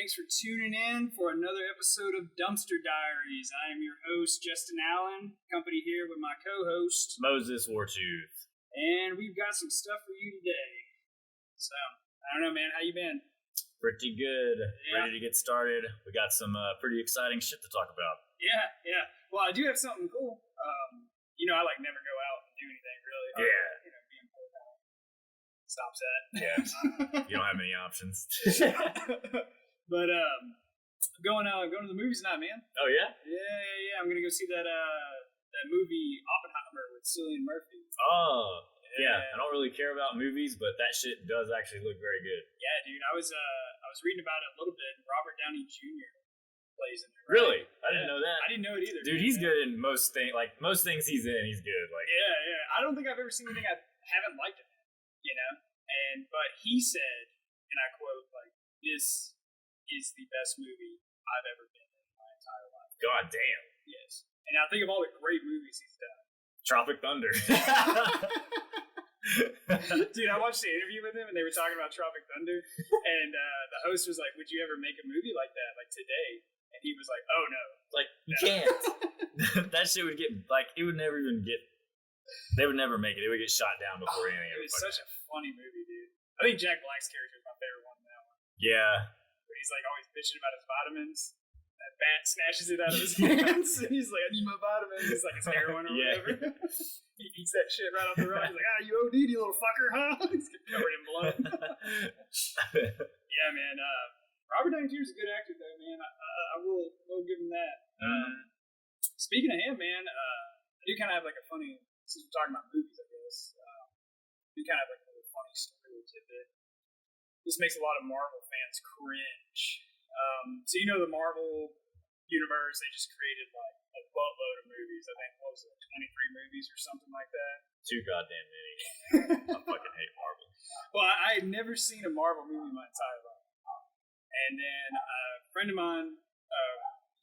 Thanks for tuning in for another episode of Dumpster Diaries. I am your host, Justin Allen, company here with my co-host, Moses Wartooth. And we've got some stuff for you today. So, I don't know, man, how you been? Pretty good. Yeah. Ready to get started. We got some pretty exciting shit to talk about. Yeah. Well, I do have something cool. I never go out and do anything, really. Being poor guy stops that. Yeah. You don't have many options. But going to the movies tonight, man. Oh yeah? Yeah. I'm gonna go see that movie Oppenheimer with Cillian Murphy. Oh yeah. I don't really care about movies, but that shit does actually look very good. Yeah, dude. I was reading about it a little bit. Robert Downey Jr. plays in it. Right? Really? I didn't know that. I didn't know it either. Dude, he's good in most things. Like most things he's in, he's good. Like yeah. I don't think I've ever seen anything I haven't liked him in. But he said, and I quote, like, this is the best movie I've ever been in my entire life. God damn. Yes. And I think of all the great movies he's done. Tropic Thunder. Dude, I watched the interview with him and they were talking about Tropic Thunder, and the host was like, would you ever make a movie like that, like today? And he was like, oh no. Like, you can't. That shit would get, like, it would never even get, they would never make it. It would get shot down before anything. It was such a funny movie, dude. I think Jack Black's character is my favorite one in that one. Yeah. But he's like always bitching about his vitamins. That bat snatches it out of his hands, and he's like, I need my vitamins. It's like his heroin or whatever. He eats that shit right off the road. He's like, you OD'd, you little fucker, huh? He's covered in blood. Yeah, man. Robert Downey Jr. is a good actor, though, man. I will give him that. Speaking of him, man, I do kind of have like a funny, since we're talking about movies, I guess, I do kind of have like a little funny story tidbit. This makes a lot of Marvel fans cringe. So the Marvel universe, they just created like a buttload of movies. I think, what was it, 23 movies or something like that? Too goddamn many. I fucking hate Marvel. Well, I had never seen a Marvel movie in my entire life. And then a friend of mine,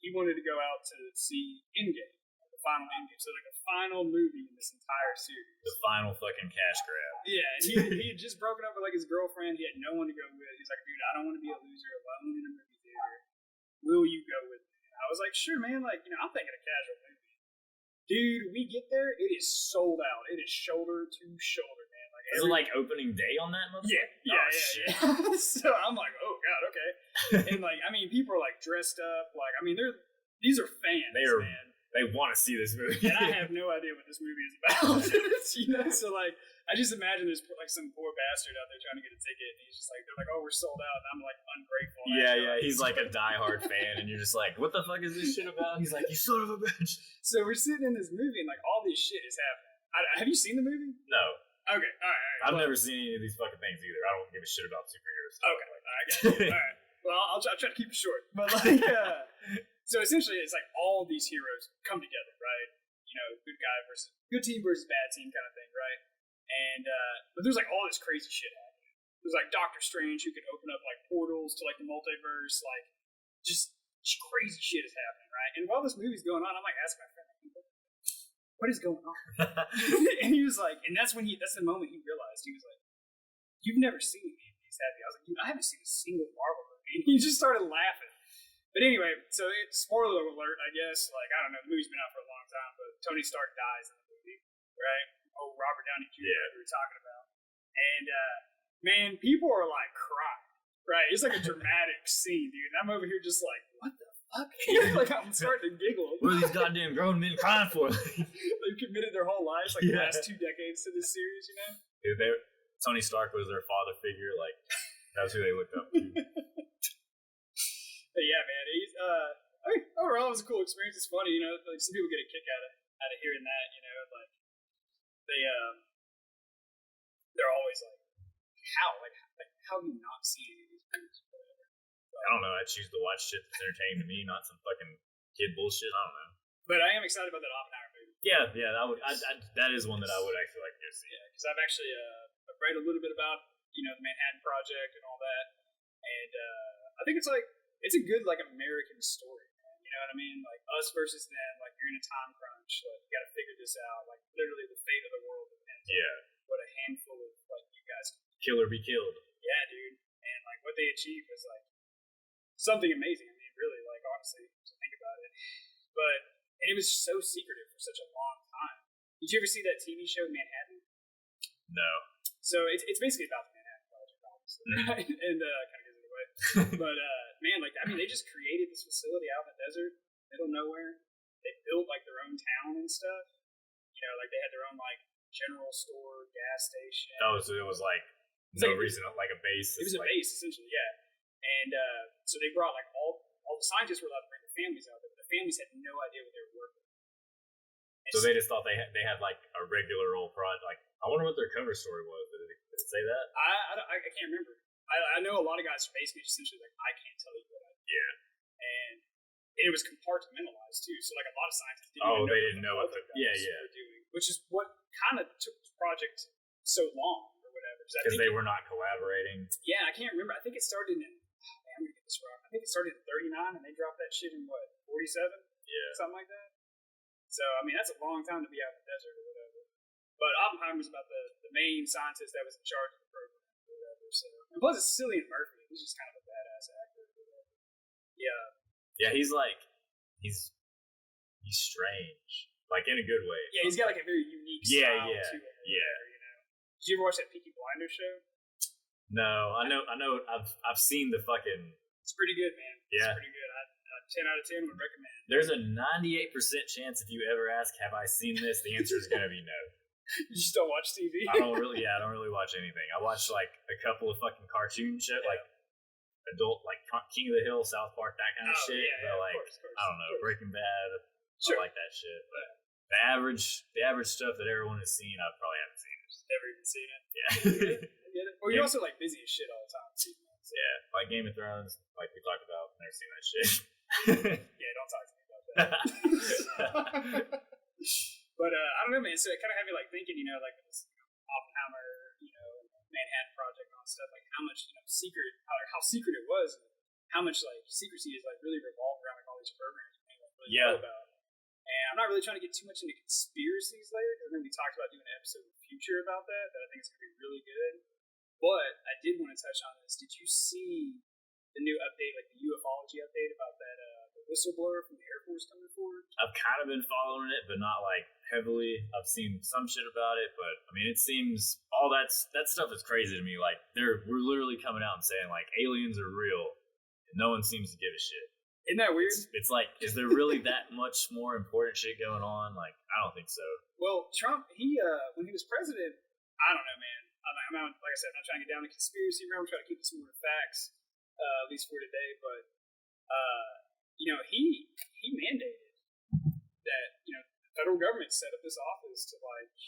he wanted to go out to see Endgame, the final Endgame. So like the final movie in this entire series. The final fucking cash grab. Yeah, and he had just broken up with like his girlfriend. He had no one to go with. He's like, dude, I don't want to be a loser alone in a movie theater. Will you go with me? And I was like, sure, man. Like, I'm thinking a casual movie. Dude, we get there, it is sold out. It is shoulder to shoulder, man. Like, is it like opening day on that motherfucker? Yeah. So I'm like, oh god, okay. And like, people are like dressed up. Like, these are fans. Man. They want to see this movie. And I have no idea what this movie is about. So like, I just imagine there's like some poor bastard out there trying to get a ticket, and he's just like, they're like, oh, we're sold out, and I'm like ungrateful. Yeah. He's like a diehard fan, and you're just like, what the fuck is this shit about? He's like, you son of a bitch. So we're sitting in this movie, and like all this shit is happening. Have you seen the movie? No. Okay, all right. I've never seen any of these fucking things either. I don't give a shit about superheroes. Okay, I got you. All right. Well, I'll try to keep it short, but like, so essentially, it's like all these heroes come together, right? Good team versus bad team kind of thing, right? And but there's like all this crazy shit happening. There's like Doctor Strange who can open up like portals to like the multiverse, like just crazy shit is happening, right? And while this movie's going on, I'm like asking my friend, what is going on? And he was like, and that's the moment he realized. He was like, you've never seen any of these, have you? I was like, dude, I haven't seen a single Marvel movie. And he just started laughing. But anyway, so spoiler alert, I guess. Like, I don't know, the movie's been out for a long time, but Tony Stark dies in the movie, right? Oh, Robert Downey Jr. We were talking about. And, man, people are like crying, right? It's like a dramatic scene, dude. And I'm over here just like, what the fuck? Like, I'm starting to giggle. What are these goddamn grown men crying for? They've committed their whole lives, like the last 2 decades to this series, Dude, Tony Stark was their father figure. Like, that's who they looked up to. But yeah, man, he's overall it was a cool experience. It's funny, like some people get a kick out of hearing that, like they're always like, how have you not seen any of these movies? I don't know. I choose to watch shit that's entertaining to me, not some fucking kid bullshit. I don't know. But I am excited about that Oppenheimer movie. Yeah, that is one that I would actually like to go see. Yeah, because I've actually I've read a little bit about the Manhattan Project and all that, and I think it's a good like American story, man. You know what I mean? Like us versus them. Like you're in a time crunch. Like you got to figure this out. Like literally, the fate of the world depends. Yeah. On what a handful of like you guys. Kill or be killed. Yeah, dude. And like what they achieved was like something amazing. I mean, really, like, honestly, to think about it. And it was so secretive for such a long time. Did you ever see that TV show Manhattan? No. So it's basically about the Manhattan Project, obviously, right? And kind of gives it away. But man, like, I mean, they just created this facility out in the desert, middle of nowhere. They built like their own town and stuff. You know, like they had their own like general store, gas station. Oh, so it was like reason, like a base. It was a base essentially, yeah. And so they brought like all the scientists were allowed to bring their families out there, but the families had no idea what they were working with. So they just thought they had like a regular old project. Like, I wonder what their cover story was. Did it say that? I can't remember. I know a lot of guys are basically essentially like, I can't tell you what I do. Yeah. And it was compartmentalized too. So like a lot of scientists didn't know what they were doing, which is what kind of took the project so long or whatever. Because they were not collaborating. Yeah, I can't remember. I think it started in, I'm gonna get this wrong. I think it started in 39 and they dropped that shit in what, 47? Yeah. Something like that. So I mean that's a long time to be out in the desert or whatever. But Oppenheimer was about the main scientist that was in charge of the program or whatever. So and plus it's Cillian Murphy. He's just kind of a badass actor or whatever. Yeah. Yeah, he's strange, like in a good way. Yeah, he's got like a very unique style to it. Yeah. You know. Did you ever watch that Peaky Blinders show? No, I know. I've seen the fucking. It's pretty good, man. Yeah, it's pretty good. 10 out of 10 would recommend. There's a 98% chance if you ever ask, "Have I seen this?" the answer is going to be no. You just don't watch TV. I don't really watch anything. I watch like a couple of fucking cartoon shit, like adult, like King of the Hill, South Park, that kind of shit. Yeah, but like, of course, I don't know, Breaking Bad. Sure. I like that shit. But the average stuff that everyone has seen, I probably haven't seen it. Never even seen it. Yeah. I get it. Well, you're also like busy as shit all the time too. So. Yeah, like Game of Thrones, like we talked about. Never seen that shit. Yeah, don't talk to me about that. But I don't know, man. So it kind of had me like thinking, you know, like this Oppenheimer, you know, Manhattan Project and all that stuff, like how much, you know, how secret it was, and how much like secrecy is like really revolved around like all these programs you may like really know about. And I'm not really trying to get too much into conspiracies later, because I know we talked about doing an episode in the future about that I think is going to be really good. But I did want to touch on this. Did you see the new update, like the ufology update about that the whistleblower from the Air Force coming forward? I've kind of been following it, but not like heavily. I've seen some shit about it, but I mean, it seems all that stuff is crazy to me. Like we're literally coming out and saying like aliens are real, and no one seems to give a shit. Isn't that weird? It's like, is there really that much more important shit going on? Like, I don't think so. Well, Trump, he when he was president, I don't know, man. I'm not, like I said, I'm not trying to get down the conspiracy realm. I'm trying to keep this more to facts, at least for today. But you know, he mandated that, you know, the federal government set up this office to like,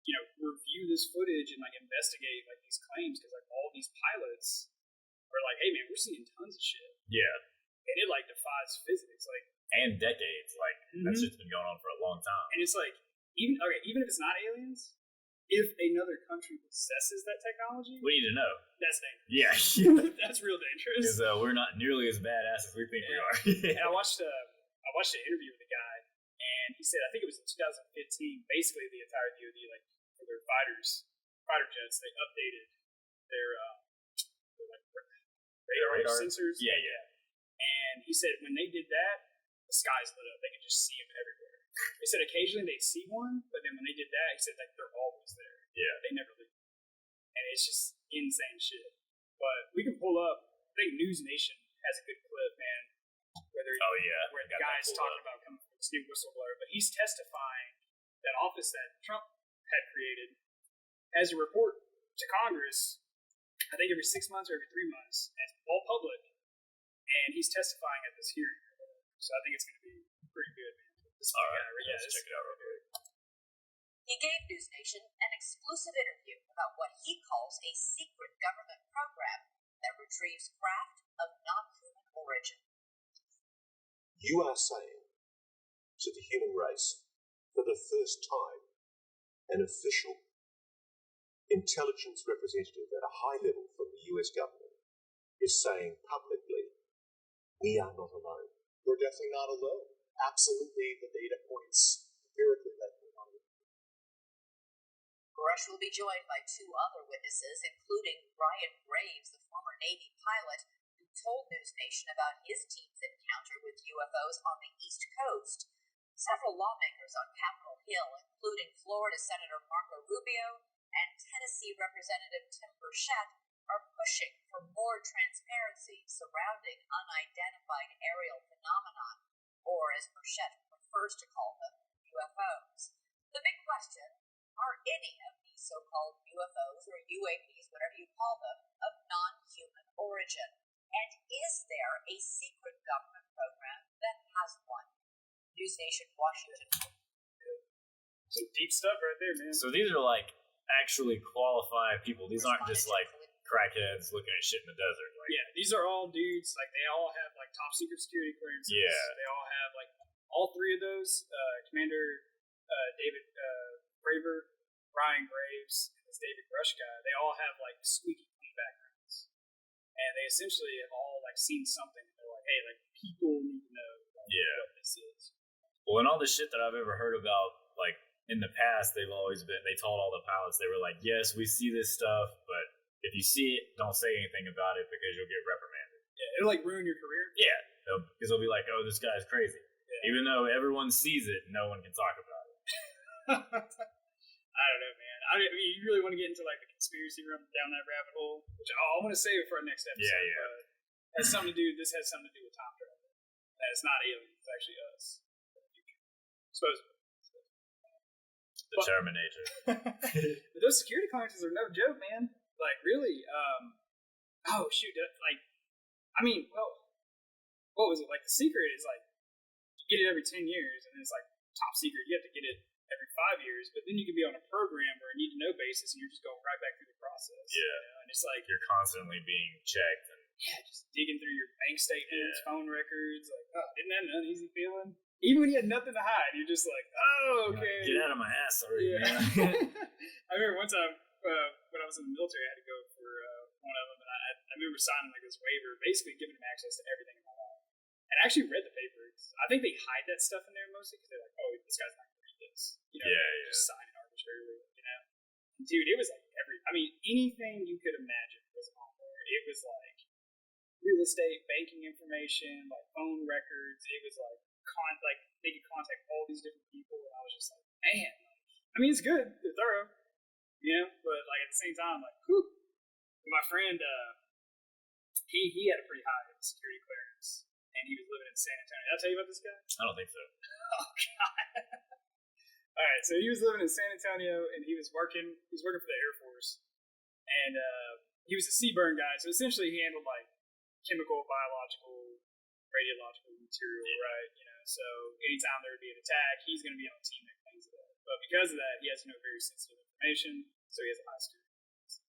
you know, review this footage and like investigate like these claims, because like all these pilots are like, hey man, we're seeing tons of shit. Yeah. And it like defies physics, like, and decades. Like that shit's been going on for a long time. And it's like, even if it's not aliens, if another country possesses that technology, we need to know. That's dangerous. Yeah. That's real dangerous. Because we're not nearly as badass as we think we are. And I watched an interview with a guy, and he said, I think it was in 2015, basically the entire DoD, like for their fighter jets, they updated their like radar sensors. Yeah. And he said when they did that, the skies lit up. They could just see them everywhere. He said occasionally they'd see one, but then when they did that, he said like they're always there. Yeah. They never leave. And it's just insane shit. But we can pull up, I think News Nation has a good clip, man. Where the guy's talking about coming from this new whistleblower, but he's testifying that office that Trump had created has a report to Congress, I think every 6 months or every 3 months, and it's all public, and he's testifying at this hearing. So I think it's going to be pretty good, man. Let's check it out real quick. He gave News Nation an exclusive interview about what he calls a secret government program that retrieves craft of non-human origin. You are saying to the human race, for the first time, an official intelligence representative at a high level from the US government is saying publicly, we are not alone. We're definitely not alone. Absolutely, the data points empirically that we're not alone. Grush will be joined by two other witnesses, including Ryan Graves, the former Navy pilot who told News Nation about his team's encounter with UFOs on the East Coast. Several lawmakers on Capitol Hill, including Florida Senator Marco Rubio and Tennessee Representative Tim Burchett, are pushing for more transparency surrounding unidentified aerial phenomenon, or as Burchett prefers to call them, UFOs. The big question, are any of these so-called UFOs or UAPs, whatever you call them, of non-human origin? And is there a secret government program that has one? News Nation, Washington. Some deep stuff right there, man. So these are like actually qualified people. These aren't just like crackheads looking at shit in the desert. Like, yeah, these are all dudes. Like, they all have like top secret security clearances. Yeah. They all have like all three of those. Commander David Fravor, Ryan Graves, and this David Rush guy. They all have like squeaky clean backgrounds, and they essentially have all like seen something. And they're like, hey, like people need to know what this is. Well, and all the shit that I've ever heard about, like in the past, they told all the pilots, they were like, yes, we see this stuff, but if you see it, don't say anything about it because you'll get reprimanded. Yeah, it'll like ruin your career. Yeah, because they'll be like, oh, this guy's crazy. Yeah. Even though everyone sees it, no one can talk about it. I don't know, man. I mean, you really want to get into like the conspiracy room down that rabbit hole, which I want to save it for our next episode. Yeah. This has something to do with Tom Driver. That it's not aliens, it's actually us. Supposedly. The Terminator. But those security clearances are no joke, man. Like, really, oh, shoot, what was it? Like, the secret is, like, you get it every 10 years, and then it's, like, top secret, you have to get it every 5 years, but then you can be on a program or a need-to-know basis, and you're just going right back through the process. Yeah. You know? And it's like, you're constantly being checked. And just digging through your bank statements, phone records, like, oh, isn't that an uneasy feeling? Even when you had nothing to hide, you're just like, oh, okay. Get out of my ass already, man. I remember one time, when I was in the military, I had to go for one of them, and I remember signing like this waiver, basically giving them access to everything in my life. And I actually read the papers. I think they hide that stuff in there mostly because they're like, oh, this guy's not going to read this. You know, just sign it arbitrarily, you know. And dude, it was like anything you could imagine was on there. It was like real estate, banking information, like phone records. It was like they could contact all these different people, and I was just like, man. I mean, it's good, it's thorough. You know, but like at the same time, like, whew. My friend, he had a pretty high security clearance, and he was living in San Antonio. Did I tell you about this guy? I don't think so. Oh God! All right, so he was living in San Antonio, and he was working for the Air Force, and he was a CBRN guy. So essentially, he handled like chemical, biological, radiological material, right? You know, so anytime there would be an attack, he's going to be on the team that cleans it up. But because of that, he has to know very sensitive information, so he has a high security clearance.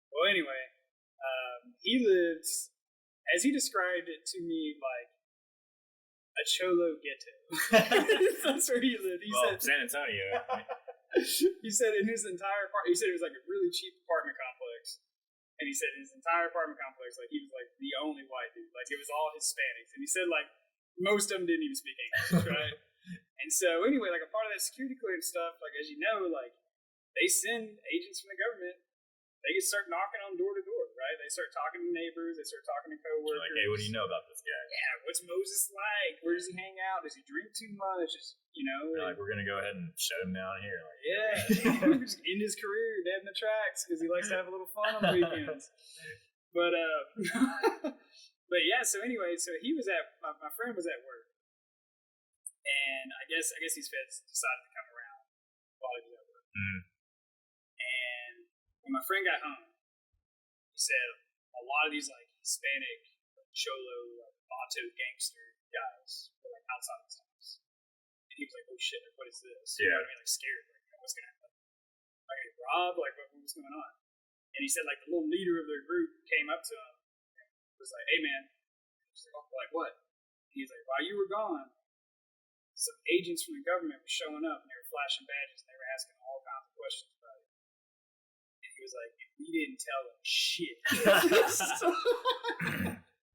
Well, anyway, he lives, as he described it to me, like a cholo ghetto. That's where he lived. He said, San Antonio. He said in his entire apartment, he said it was like a really cheap apartment complex. And he said in his entire apartment complex, like he was like the only white dude. Like it was all Hispanics. And he said like most of them didn't even speak English, right? And so anyway, like a part of that security clearance stuff, like as you know, like they send agents from the government. They just start knocking on door to door, right? They start talking to neighbors. They start talking to coworkers. Like, hey, what do you know about this guy? Yeah, what's Moses like? Where does he hang out? Does he drink too much? Just, you know. They're like, we're gonna go ahead and shut him down here. Like, yeah, just end his career dead in the tracks because he likes to have a little fun on the weekends. But but yeah. So anyway, so he was at my friend was at work, and I guess these feds decided to come around while he was at work. Mm. And when my friend got home, he said a lot of these like Hispanic, cholo, like auto gangster guys were like outside his house, and he was like, "Oh shit! Like, what is this?" You know what I mean? Like scared. Like, what's gonna happen? Am I gonna get robbed? Like, what's going on? And he said like the little leader of their group came up to him and was like, "Hey man," he's like, "What?" And he's like, "While you were gone, some agents from the government were showing up and they were flashing badges and they were asking all kinds of questions about it." And he was like, "We didn't tell them shit."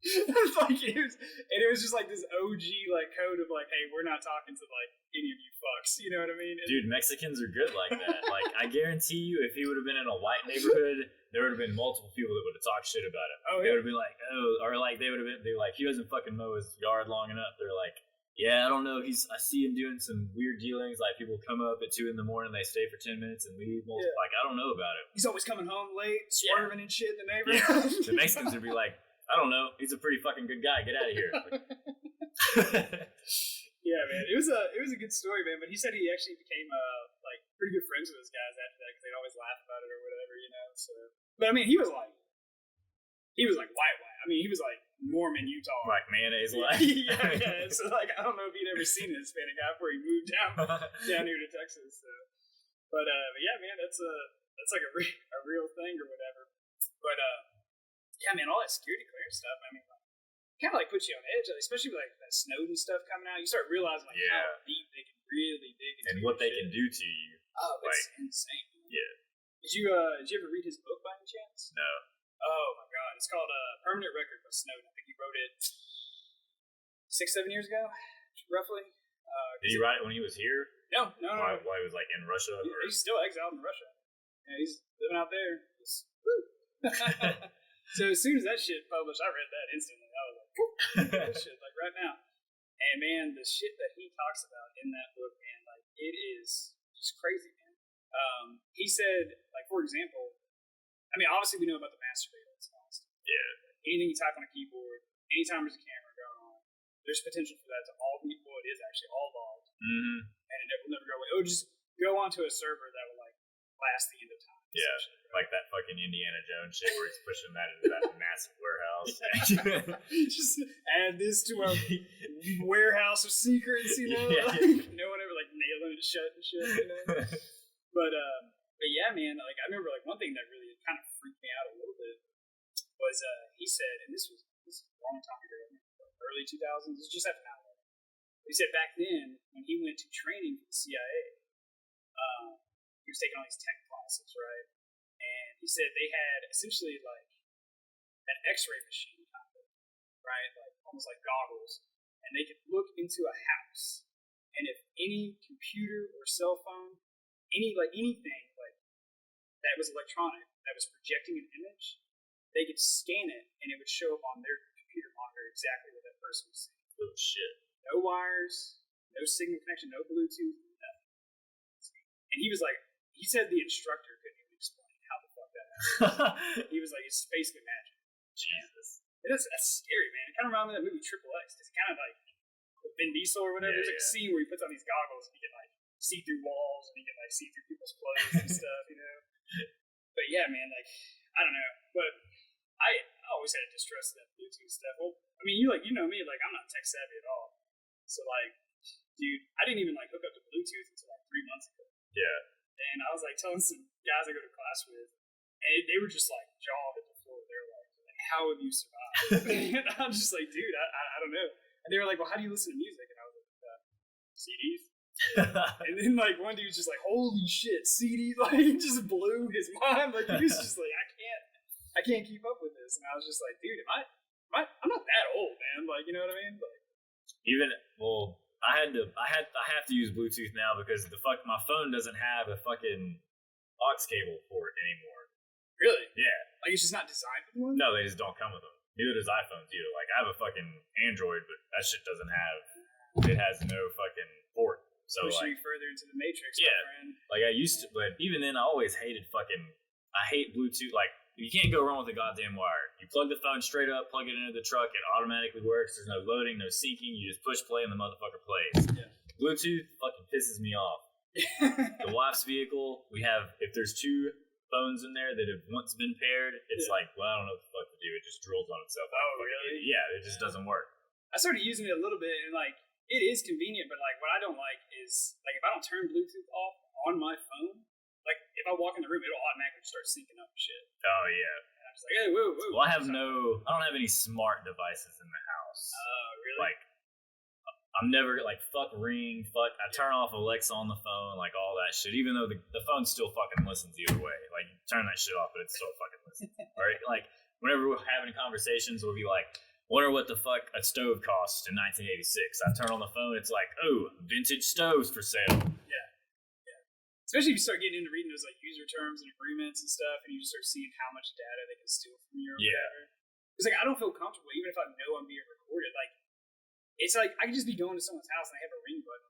It was just like this OG like code of like, hey, we're not talking to like any of you fucks. You know what I mean? Dude, Mexicans are good like that. Like, I guarantee you, if he would have been in a white neighborhood, there would have been multiple people that would have talked shit about him. Oh, They yeah. would have been like, or like they would have been, they're like, he doesn't fucking mow his yard long enough. They're like, yeah, I don't know. I see him doing some weird dealings. Like, people come up at 2 a.m, they stay for 10 minutes and leave. Yeah. Like, I don't know about him. He's always coming home late, swerving and shit in the Yeah. neighborhood. The Mexicans would be like, I don't know. He's a pretty fucking good guy. Get out of here. Like, Yeah, man, it was a good story, man. But he said he actually became like pretty good friends with those guys after that because they'd always laugh about it or whatever, you know. So, but I mean, he was like white. I mean, he was like Mormon Utah. like mayonnaise Yeah, like. yeah. So like, I don't know if he'd ever seen a Hispanic guy before he moved down here to Texas. So. But yeah, man, that's like a real thing or whatever. But yeah, man, all that security clearance stuff. I mean, kind of like puts you on edge, especially with like that Snowden stuff coming out. You start realizing like how deep they can really dig into And what they shit. can do to you. Oh, it's like, insane. Yeah. Did you ever read his book by any chance? No. Oh my god, it's called Permanent Record by Snowden. I think he wrote it 6-7 years ago, roughly. Did he write it when he was here? No. While he was like in Russia? Or? He's still exiled in Russia. Yeah, he's living out there. Just, woo. So as soon as that shit published, I read that instantly. I was like, that shit, like right now. And man, the shit that he talks about in that book, man, like it is just crazy, man. He said, like for example, I mean, obviously we know about the mass surveillance and all that stuff. Yeah. Anything you type on a keyboard, anytime there's a camera going on, there's potential for that to all be, well, it is actually all logged, and it will never go away. It will just go onto a server that will like last the end of time. Yeah. Like that fucking Indiana Jones shit where he's pushing that into that massive warehouse. Just add this to our warehouse of secrets, you know? Yeah. Like, no one ever like nailing it shut and shit, you know? But yeah, man, like I remember like one thing that really kind of freaked me out a little bit was he said, and this was a long time ago, early 2000s, this was just after 9/11. He said back then when he went to training for the CIA, he was taking all these tech classes, right? And he said they had essentially like an X-ray machine, kind of, right? Like almost like goggles, and they could look into a house, and if any computer or cell phone, anything like that was electronic that was projecting an image, they could scan it, and it would show up on their computer monitor exactly what that person was seeing. Oh shit! No wires, no signal connection, no Bluetooth, nothing. And he was like, he said the instructor couldn't even explain how the fuck that happened. He was like, it's basically magic. Jesus. That's scary, man. It kind of reminded me of that movie Triple X, because it kind of like with Vin Diesel or whatever. Yeah, There's like a scene where he puts on these goggles and he can like see through walls and he can like see through people's clothes and stuff, you know. But yeah, man, like I don't know, but I always had distrust of that Bluetooth stuff. Well, I mean, you know me, like I'm not tech savvy at all. So like, dude, I didn't even like hook up to Bluetooth until like 3 months ago. Yeah. And I was like telling some guys I go to class with, and they were just like jaw hit the floor. They were like, how have you survived? And I'm just like, dude, I don't know. And they were like, well, how do you listen to music? And I was like, CDs. And then like one dude's just like, holy shit, CDs! Like it just blew his mind. Like he was just like, I can't keep up with this. And I was just like, dude, I'm not that old, man. Like, you know what I mean? Like, I have to use Bluetooth now because my phone doesn't have a fucking aux cable port anymore. really? Yeah. Like it's just not designed for one? No, they just don't come with them. Neither does iPhones either. Like I have a fucking Android, but that shit it has no fucking port. So Pushing like you further into the matrix, Yeah. my friend. like I used to, but even then I always hated I hate Bluetooth. Like you can't go wrong with a goddamn wire. You plug the phone straight up, plug it into the truck, it automatically works. There's no loading, no syncing. You just push play and the motherfucker plays. Yeah. Bluetooth fucking pisses me off. The wife's vehicle, if there's 2 phones in there that have once been paired, it's like, well, I don't know what the fuck to do. It just drills on itself. Oh, really? Yeah, it just doesn't work. I started using it a little bit, and like it is convenient, but like what I don't like is like if I don't turn Bluetooth off on my phone, like if I walk in the room, it'll automatically start syncing up shit. Oh yeah. And I'm just like, hey, whoa. Well, I don't have any smart devices in the house. Oh, really? Like, I'm never like fuck Ring, I turn off Alexa on the phone, like all that shit. Even though the phone still fucking listens either way. Like you turn that shit off, but it still fucking listens. Right? Like whenever we're having conversations, we'll be like, wonder what the fuck a stove cost in 1986. I turn on the phone, it's like, oh, vintage stoves for sale. Yeah. Especially if you start getting into reading those like user terms and agreements and stuff, and you just start seeing how much data they can steal from you or whatever. It's like I don't feel comfortable even if I know I'm being recorded. Like it's like I could just be going to someone's house and they have a ring button.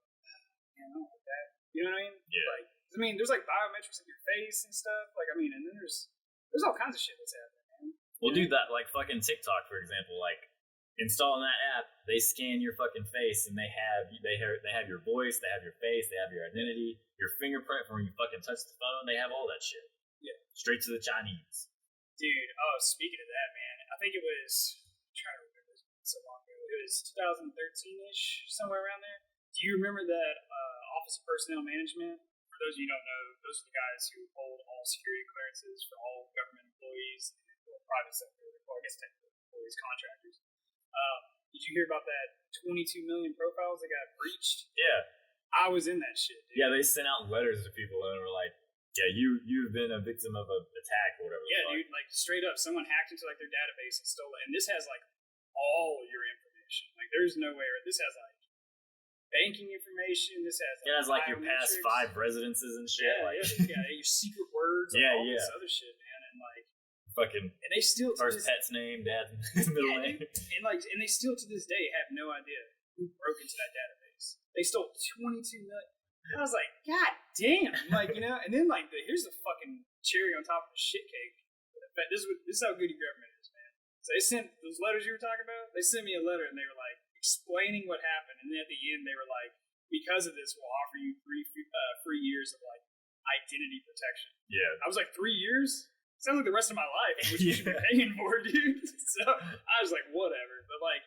I don't like that. You know what I mean? Yeah. Like I mean, there's like biometrics of your face and stuff. Like I mean, and then there's all kinds of shit that's happening, man. Well, dude, that like fucking TikTok, for example, like installing that app, they scan your fucking face and they have your voice, they have your face, they have your identity, your fingerprint from when you fucking touch the phone. They have all that shit. Yeah. Straight to the Chinese. Dude, speaking of that, man, I think it was, I'm trying to remember, so long ago. It was 2013-ish, somewhere around there. Do you remember that Office of Personnel Management? For those of you who don't know, those are the guys who hold all security clearances for all government employees and private sector, or I guess technical employees, contractors. Did you hear about that 22 million profiles that got breached? Yeah. I was in that shit, dude. Yeah, they sent out letters to people and were like, yeah, you've been a victim of an attack or whatever. Yeah, dude, like straight up, someone hacked into like their database and stole it. And this has like all your information. Like there's no way, this has like banking information. This has like, it has like your past 5 residences and shit. Yeah, your secret words. Like, all this other shit, man. And like fucking and they still first pet's name, dad's middle name. And they still to this day have no idea who broke into that database. They stole 22 million. I was like, God damn! Like, you know, and then like, here's the fucking cherry on top of the shit cake. But this is how good your government is, man. So they sent those letters you were talking about. They sent me a letter and they were like explaining what happened, and then at the end they were like, because of this, we'll offer you free years of like identity protection. Yeah. I was like, 3 years? Sounds like the rest of my life, which you should be paying for, dude. So I was like, whatever. But like,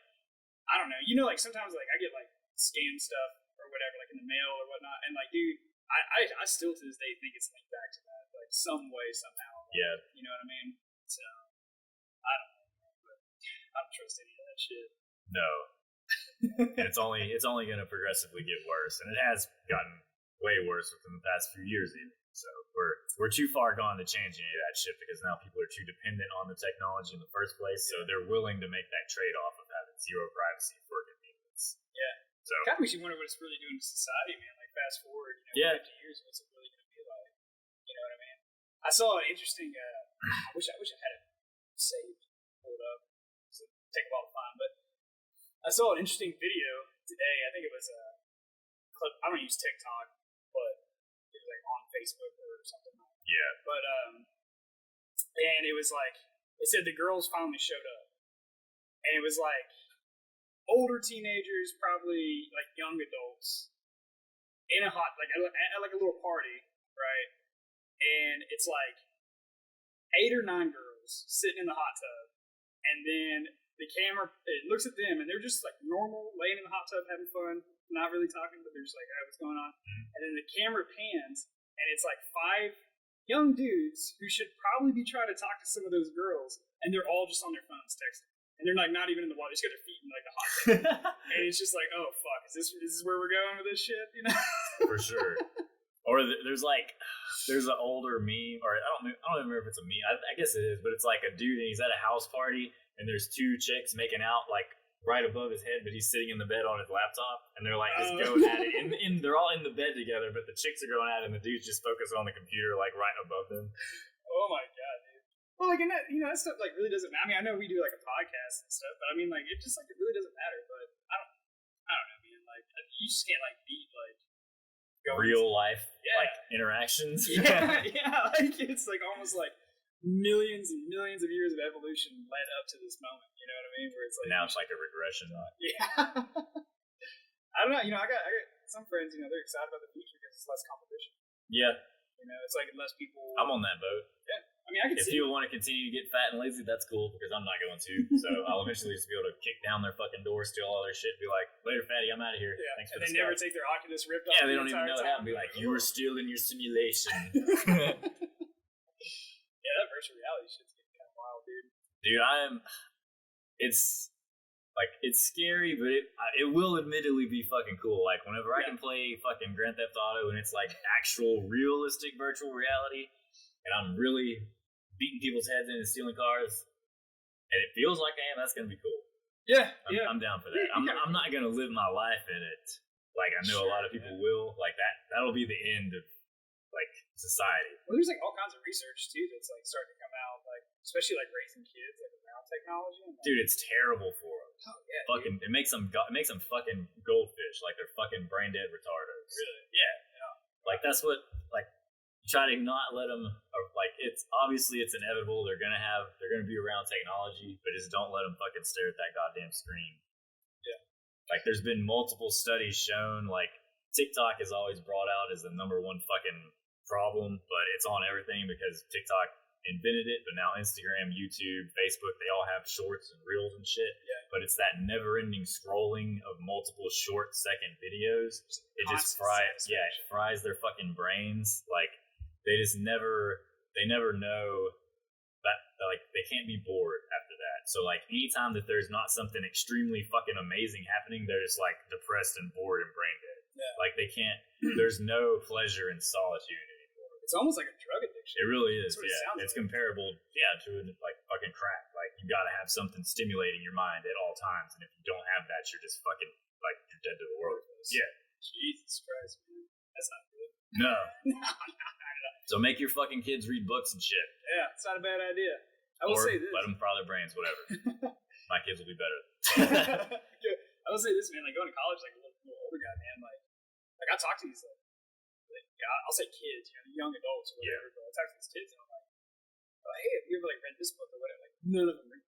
I don't know. You know, like sometimes like I get like scam stuff or whatever, like in the mail or whatnot, and like, dude, I still to this day think it's linked back to that, like some way, somehow. Like, yeah. You know what I mean? So I don't know, but I don't trust any of that shit. No. And it's only going to progressively get worse, and it has gotten way worse within the past few years even. So we're too far gone to change any of that shit because now people are too dependent on the technology in the first place. So they're willing to make that trade off of having zero privacy for convenience. Yeah. So it kind of makes you wonder what it's really doing to society, man. Like fast forward, 50 years, what's it really going to be like? You know what I mean? I saw an interesting. I wish I had it saved, pulled up. So take a while to find, but I saw an interesting video today. I think it was a clip. I don't use TikTok, but it was like on Facebook or something. Yeah. But and it was like it said the girls finally showed up, and it was like older teenagers, probably like young adults, in a hot like at like a little party, right? And it's like 8 or 9 girls sitting in the hot tub, and then the camera it looks at them, and they're just like normal, laying in the hot tub having fun, not really talking, but they're just like, "Hey, what's going on?" And then the camera pans, and it's like 5 young dudes who should probably be trying to talk to some of those girls, and they're all just on their phones texting. And they're like not even in the water; they just got their feet in like the hot tub, and it's just like, oh fuck, is this where we're going with this shit? You know? For sure. Or there's an older meme, or I don't even remember if it's a meme. I guess it is, but it's like a dude and he's at a house party, and there's 2 chicks making out like right above his head, but he's sitting in the bed on his laptop, and they're like just going at it. And they're all in the bed together, but the chicks are going at it, and the dude's just focused on the computer like right above them. Oh my god, dude. Well, like, and that, you know, that stuff like really doesn't matter. I mean, I know we do like a podcast and stuff, but I mean, like, it just like it really doesn't matter. But I don't know, man. Like, you just can't like beat like real life like interactions. Yeah, like it's like almost like millions and millions of years of evolution led up to this moment. You know what I mean? Where it's like now it's like a regression. Yeah. I don't know. You know, I got some friends. You know, they're excited about the future because it's less competition. Yeah. You know, it's like less people. I'm on that boat. Yeah. I mean, I can see. If people want to continue to get fat and lazy, that's cool because I'm not going to. So I'll eventually just be able to kick down their fucking door, steal all their shit, and be like, "Later, fatty, I'm out of here." Yeah. Thanks for and the they never take their Oculus ripped off. Yeah, they don't even know that. And be like, "You were still in your simulation." Yeah, that virtual reality shit's getting kind of wild, dude. Dude, it's scary, but it will admittedly be fucking cool. Like whenever I can play fucking Grand Theft Auto and it's like actual realistic virtual reality, and I'm really beating people's heads in and stealing cars, and it feels like I am, that's gonna be cool. Yeah, I'm down for that. I'm not gonna live my life in it. Like I know a lot of people will. Like that'll be the end of like society. Well, there's like all kinds of research too that's like starting to come out, like especially like raising kids like around technology. And, like, dude, it's terrible for them. Oh yeah, fucking, it makes them fucking goldfish. Like they're fucking brain dead retardos. Really? Yeah. Like that's what like. Try to not let them, like, it's obviously it's inevitable. They're gonna be around technology, but just don't let them fucking stare at that goddamn screen. Yeah. Like, there's been multiple studies shown, like, TikTok is always brought out as the number one fucking problem, but it's on everything because TikTok invented it, but now Instagram, YouTube, Facebook, they all have shorts and reels and shit. Yeah. But it's that never-ending scrolling of multiple short-second videos. It just fries their fucking brains. Like, they never know that, like, they can't be bored after that. So, like, anytime that there's not something extremely fucking amazing happening, they're just, like, depressed and bored and brain dead. Yeah. Like, they can't, there's no pleasure in solitude anymore. It's almost like a drug addiction. It really is, yeah. It's comparable, to, like, fucking crack. Like, you gotta have something stimulating your mind at all times, and if you don't have that, you're just fucking, like, you're dead to the world. Yeah. Jesus Christ, man. That's not good. No. So make your fucking kids read books and shit. Yeah, it's not a bad idea. I will say this. Let them fry their brains, whatever. My kids will be better. I will say this, man. Like going to college, like a little older guy, man. Like I talk to these, like I'll say kids, young adults or whatever. But I talk to these kids, and I'm like, oh, hey, have you ever like read this book or whatever? Like none of them read.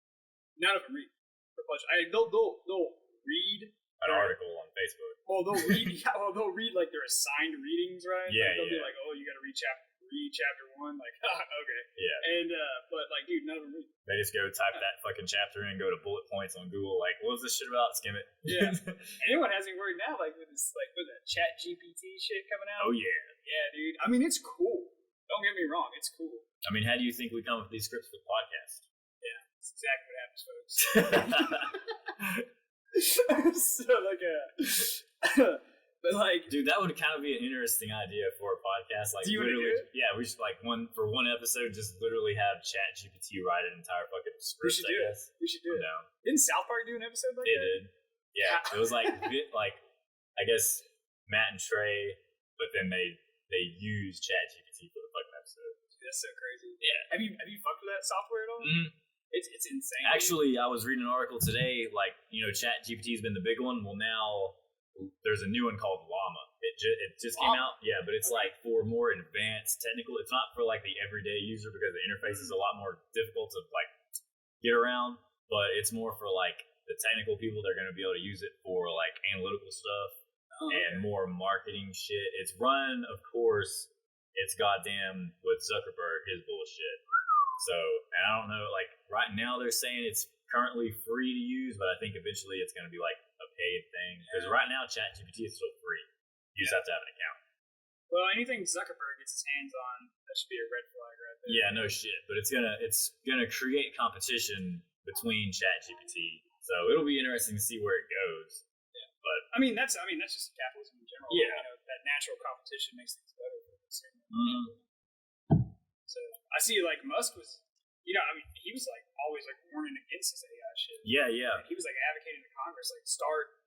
They'll read an article on Facebook. Well, they'll read. They'll read like their assigned readings, right? Yeah, like, they'll be like, oh, you got to read chapter 1. Like, okay. Yeah. And but like, dude, none of them read. They just go type that fucking chapter in, go to bullet points on Google. Like, what was this shit about? Skim it. Yeah. Anyone has me worried now, like with this, like with that Chat GPT shit coming out. Oh yeah. Yeah, dude. I mean, it's cool. Don't get me wrong, it's cool. I mean, how do you think we come up with these scripts for the podcast? Yeah, that's exactly what happens, folks. So like but like, dude, that would kind of be an interesting idea for a podcast. Like, do you want to do it? Yeah, we should like one episode, just literally have Chat GPT write an entire fucking script. We should do it. We should do it. Down. Didn't South Park do an episode like that? It did. Yeah, it was like like I guess Matt and Trey, but then they used Chat GPT for the fucking episode. Dude, that's so crazy. Yeah. Have you fucked with that software at all? Mm-hmm. It's insane. Actually, I was reading an article today. Like, Chat GPT has been the big one. Well, now there's a new one called Llama. It just came out. Yeah, but it's like for more advanced technical. It's not for like the everyday user because the interface is a lot more difficult to like get around. But it's more for like the technical people. They're going to be able to use it for like analytical stuff and more marketing shit. It's run, of course. It's goddamn with Zuckerberg, his bullshit. So, and I don't know, like, right now they're saying it's currently free to use, but I think eventually it's going to be, like, a paid thing. Because right now, ChatGPT is still free. You just have to have an account. Well, anything Zuckerberg gets his hands on, that should be a red flag right there. Yeah, no shit. But it's gonna create competition between ChatGPT. So it'll be interesting to see where it goes. Yeah. But, I mean, that's just capitalism in general. Yeah. That natural competition makes things better for the consumer. Mm-hmm. So I see, like, Musk was, he was, like, always, like, warning against this AI shit. Yeah, yeah. And he was, like, advocating to Congress, like, start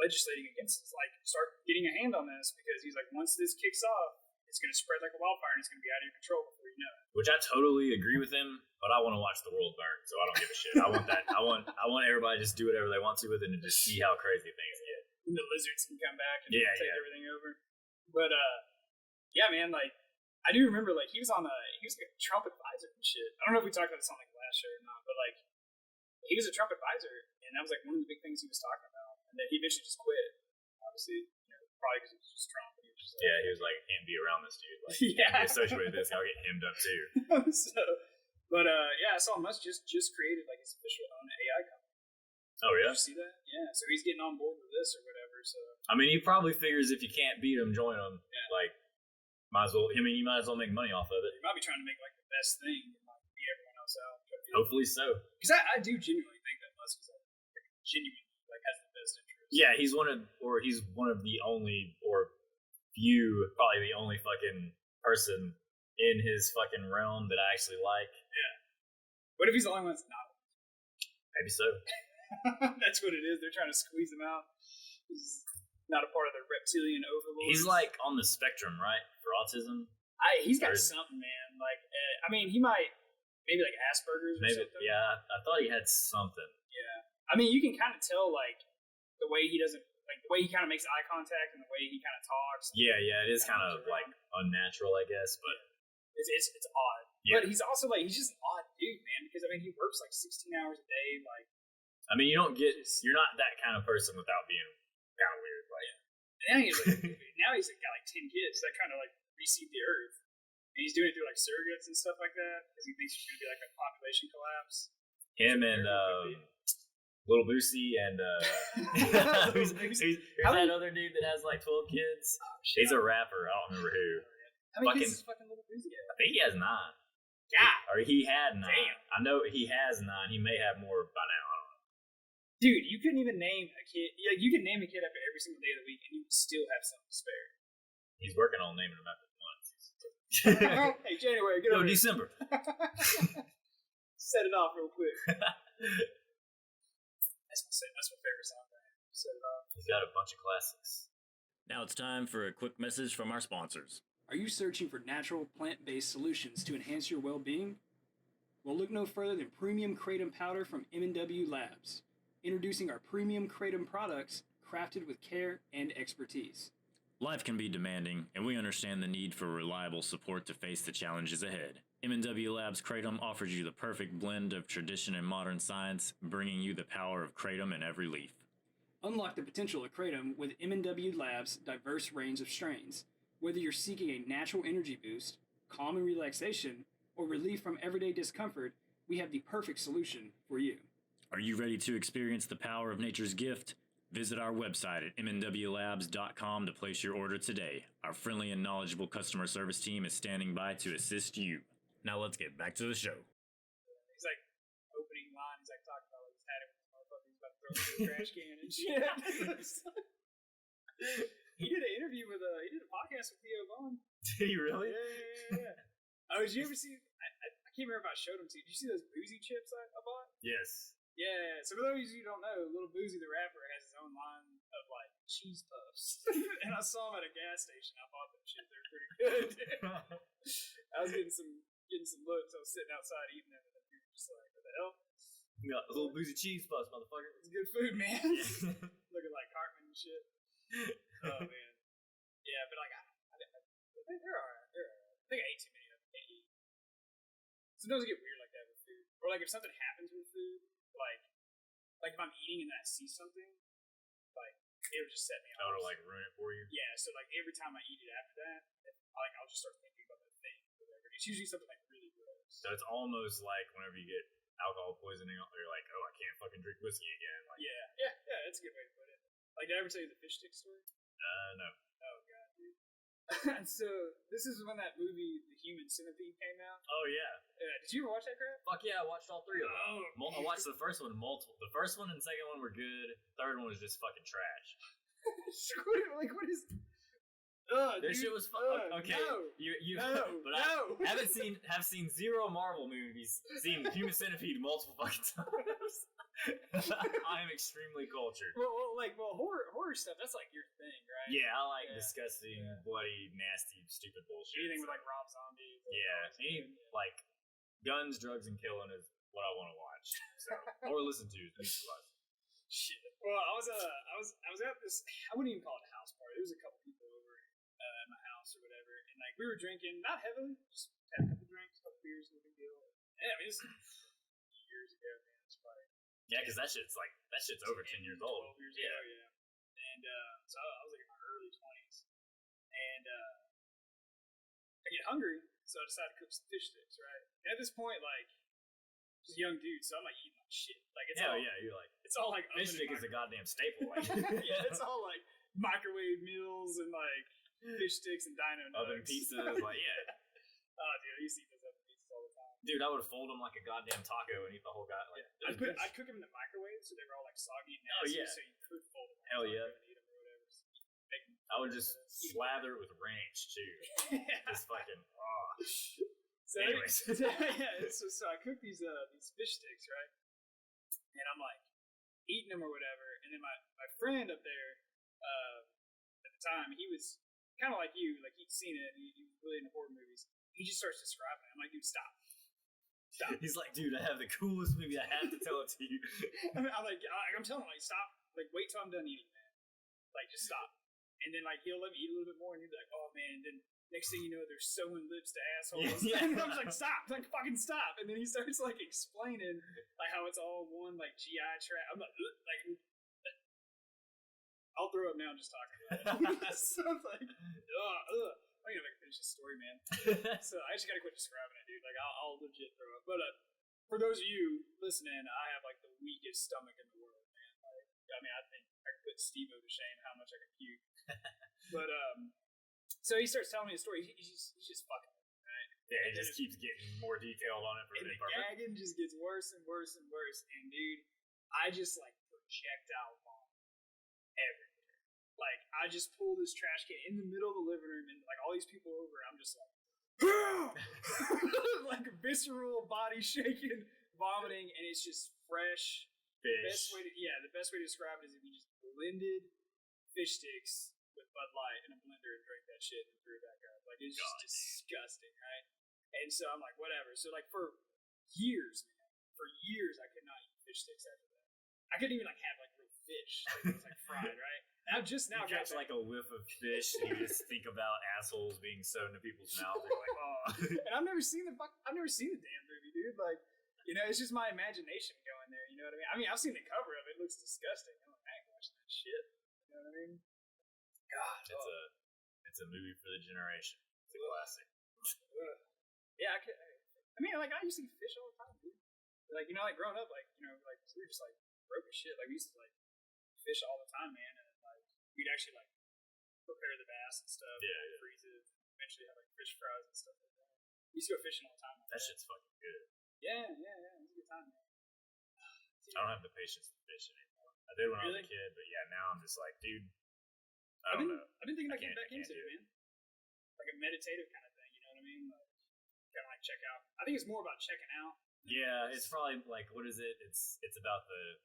legislating against this, like, start getting a hand on this, because he's like, once this kicks off, it's going to spread like a wildfire, and it's going to be out of your control before you know it. Which I totally agree with him, but I want to watch the world burn, so I don't give a shit. I want that. I want everybody to just do whatever they want to with it and just see how crazy things get. And the lizards can come back and take everything over. But, yeah, man, like, I do remember, like, he was like a Trump advisor and shit. I don't know if we talked about this on, like, last show or not, but, like, he was a Trump advisor, and that was, like, one of the big things he was talking about. And then he eventually just quit, obviously, probably because it was just Trump. And he was just like, he was like, I can't be around this dude. Like, can't be associated with this. I'll get hemmed up, too. I saw Musk just created, like, his official own AI company. Oh, yeah? Did you see that? Yeah, so he's getting on board with this or whatever, so. I mean, he probably figures if you can't beat him, join him. Yeah. Like, you might as well make money off of it. He might be trying to make, like, the best thing and, like, beat everyone else out. Hopefully so. Because I do genuinely think that Musk is, like, genuinely, like, has the best interest. Yeah, he's one of the only, or few, probably the only fucking person in his fucking realm that I actually like. Yeah. What if he's the only one that's not? Maybe so. That's what it is. They're trying to squeeze him out. He's not a part of the reptilian overlords. He's like on the spectrum, right, for autism. He's got something, man. Like, I mean, he might maybe like Asperger's or something. Yeah, I thought he had something. Yeah, I mean, you can kind of tell like the way he doesn't, like the way he kind of makes eye contact and the way he kind of talks. Yeah, it is kind of like unnatural, I guess, but it's odd. Yeah. But he's also like he's just an odd dude, man. Because I mean, he works like 16 hours a day. Like, I mean, you're not that kind of person without being kind of weird. Like, now he's got like 10 kids that kind of like reseed the earth. And he's doing it through like surrogates and stuff like that because he thinks there's going to be like a population collapse. Him and Little Boosie and who's that other dude that has like 12 kids? He's a rapper. I don't remember who. How many kids does fucking Little Boosie have? I think he has 9. God. Or he had 9. Damn. I know he has 9. He may have more by now. I don't know. Dude, you couldn't even name a kid. Yeah, you could name a kid after every single day of the week, and you would still have something to spare. He's working on naming them after once. Hey, January, get over December. Set it off real quick. That's my favorite song, man. Set it off. He's got a bunch of classics. Now it's time for a quick message from our sponsors. Are you searching for natural, plant-based solutions to enhance your well-being? Well, look no further than Premium Kratom Powder from M&W Labs. Introducing our Premium Kratom products, crafted with care and expertise. Life can be demanding, and we understand the need for reliable support to face the challenges ahead. M&W Labs Kratom offers you the perfect blend of tradition and modern science, bringing you the power of Kratom in every leaf. Unlock the potential of Kratom with M&W Labs' diverse range of strains. Whether you're seeking a natural energy boost, calm and relaxation, or relief from everyday discomfort, we have the perfect solution for you. Are you ready to experience the power of nature's gift? Visit our website at mnwlabs.com to place your order today. Our friendly and knowledgeable customer service team is standing by to assist you. Now let's get back to the show. He's like, opening line, he's like talking about like he's had it with his motherfucker, he's about to throw it in the trash can and shit. He did an interview with he did a podcast with Theo Vaughn. Did he really? Yeah. Oh, did you ever see, I can't remember if I showed them to you. Did you see those boozy chips I bought? Yes. Yeah, so for those of you who don't know, Little Boozy the rapper has his own line of like cheese puffs. And I saw him at a gas station. I bought them shit. They're pretty good. I was getting some looks. I was sitting outside eating them, and then people were just like, what the hell? You got Little Boozy cheese puffs, motherfucker. It's good food, man. Looking like Cartman and shit. Oh, man. Yeah, but like, they're alright. I think I ate too many of them. Sometimes I get weird like that with food. Or like if something happens with food, like if I'm eating and I see something, like it'll just set me off. It'll like ruin it for you. Yeah, so like every time I eat it after that, I'll just start thinking about that thing or whatever. It's usually something like really gross. So it's almost like whenever you get alcohol poisoning, you're like, oh, I can't fucking drink whiskey again. Like, yeah, that's a good way to put it. Like, did I ever tell you the fish stick story? No. Oh god, dude. So this is when that movie, The Human Centipede, came out. Oh yeah. Did you ever watch that crap? Fuck yeah, I watched all 3 of them. I watched the first one multiple. The first one and second one were good. Third one was just fucking trash. What is? This shit was fun. Okay, I haven't seen 0 Marvel movies. Seen Human Centipede multiple fucking times. I am extremely cultured. Well, horror stuff. That's like your thing, right? Yeah, I like disgusting, bloody, nasty, stupid bullshit. Anything with like Rob Zombie. Like guns, drugs, and killing is what I want to watch. So, or listen to. Shit. Well, I was at this. I wouldn't even call it a house party. There was a couple people over at my house or whatever, and like we were drinking, not heavily, just had a couple drinks, a couple beers, no big deal. Yeah, I mean, this is years ago, man. It's probably. Yeah, because that shit's over 10 years old. 12 years ago, yeah. And so I was like in my early 20s, and I get hungry, so I decided to cook some fish sticks. Right. And at this point, like, just a young dude, so I'm like eating my shit. Like, it's you're like, it's all like fish stick is a goddamn staple. Like, yeah, it's all like microwave meals and like fish sticks and dino nuts. Oven pizzas, like Oh, dude, I used to eat those oven pizzas all the time. Dude, I would fold them like a goddamn taco and eat the whole guy. Like, I'd cook them in the microwave so they were all like soggy and nasty. Oh, yeah. So you could fold them. Hell yeah. And eat them or whatever. So I would just slather it with ranch too. Just fucking. Oh. So anyways, so I cook these fish sticks, right? And I'm like eating them or whatever. And then my friend up there, at the time, he was kind of like you, like he'd seen it, and he was really into horror movies. He just starts describing it. I'm like, dude, stop. He's like, dude, I have the coolest movie. I have to tell it to you. I'm telling him, like, stop. Like, wait till I'm done eating, man. Like, just stop. And then, like, he'll let me eat a little bit more, and he'll be like, oh, man. And then next thing you know, they're sewing lips to assholes. Yeah. And I'm just like, stop. Like, fucking stop. And then he starts, like, explaining, like, how it's all one, like, GI tract. I'm like, I'll throw up now just talking about it. So I'm like, I don't even know if I can finish this story, man. So I just gotta quit describing it, dude. Like, I'll legit throw up. But for those of you listening, I have like the weakest stomach in the world, man. Like, I mean, I think I could put Steve-O to shame how much I can puke. But so he starts telling me a story. He's just fucking with me, right? Yeah, he just keeps getting more detailed on it. And the gagging just gets worse and worse and worse. And dude, I just like projectile vomit everywhere. Like, I just pull this trash can in the middle of the living room, and like all these people over, I'm just like, like visceral body shaking, vomiting, and it's just fresh fish. The best way to describe it is if you just blended fish sticks with Bud Light in a blender and drank that shit and threw it back up. Like, it's just disgusting, right? And so I'm like, whatever. So like for years, I could not eat fish sticks after that. I couldn't even like have like real fish. Like, it was like fried, right? Now just now, you catch like a whiff of fish, and you just think about assholes being sewn to people's mouths. You're like, oh. And I've never seen the damn movie, dude. Like, you know, it's just my imagination going there. You know what I mean? I mean, I've seen the cover of it. It looks disgusting. I'm like, I ain't watching that shit. You know what I mean? God, it's a movie for the generation. It's a classic. Yeah, I mean, like, I used to eat fish all the time, dude. Like, you know, like growing up, like, you know, like we were just like broke as shit. Like, we used to like fish all the time, man. And like, we'd actually like prepare the bass and stuff, and freeze it, and eventually have like fish fries and stuff like that. We used to go fishing all the time. That shit's fucking good. Yeah, it's a good time, man. I don't have the patience to fish anymore. I did when I was a kid, but yeah, now I'm just like, dude, I don't know. I've been thinking about getting back into it, man. Like a meditative kind of thing, you know what I mean? Like, kind of like check out. I think it's more about checking out. Yeah, it's probably like, what is it? It's about the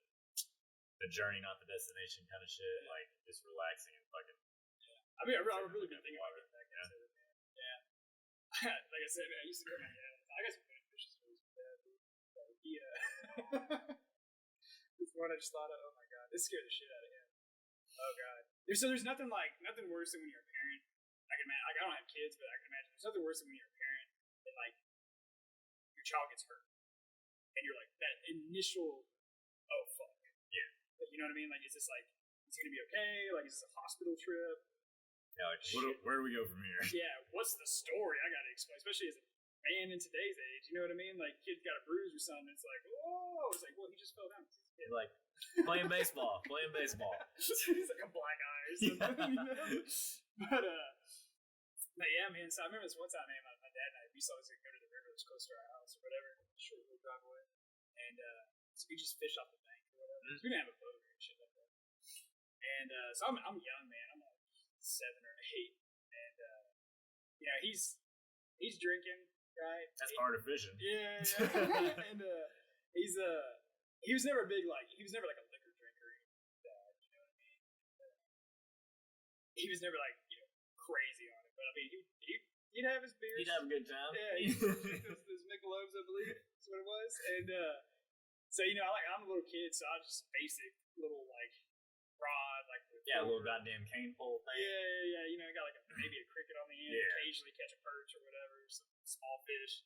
journey, not the destination kind of shit. Yeah. Like just relaxing and fucking. Yeah. I mean, I've really been thinking about getting back into it, man. Yeah. Like I said, man, I used to go my dad. I got some funny fish stories with dad. This one I just thought of. Oh my god, this scared the shit out of him. Oh god. There's nothing worse than when you're a parent. I can imagine. Like, I don't have kids, but I can imagine there's nothing worse than when you're a parent and like your child gets hurt, and you're like that initial, oh fuck, yeah. Like, you know what I mean? Like, is this like, is it gonna be okay? Like, is this a hospital trip? Yeah. Like, where do we go from here? Yeah. What's the story? I gotta explain, especially as a man in today's age. You know what I mean? Like, kid got a bruise or something. It's like, whoa. It's like, well, he just fell down. It's like playing baseball. He's like a black eye or something, you know? But yeah, man. So I remember this one time, man. My dad and I, we saw us go to the river that's close to our house or whatever, short little driveway, and so we just fish off the bank or whatever. We didn't have a boat or shit like that. And so I'm young, man. I'm like 7 or 8, and you know, he's drinking, right? That's part of fishing. Yeah. And he was never a big he was never like a liquor drinker. You know what I mean? He was never like, you know, crazy on it. But I mean, he'd have his beers. He'd have a good time. Yeah, he'd those Michelobs, I believe, is what it was. And so, you know, I'm a little kid, so I just basic little like rod, like a little goddamn cane pole thing. Yeah. You know, got like maybe a cricket on the end. Yeah. Occasionally catch a perch or whatever, some small fish.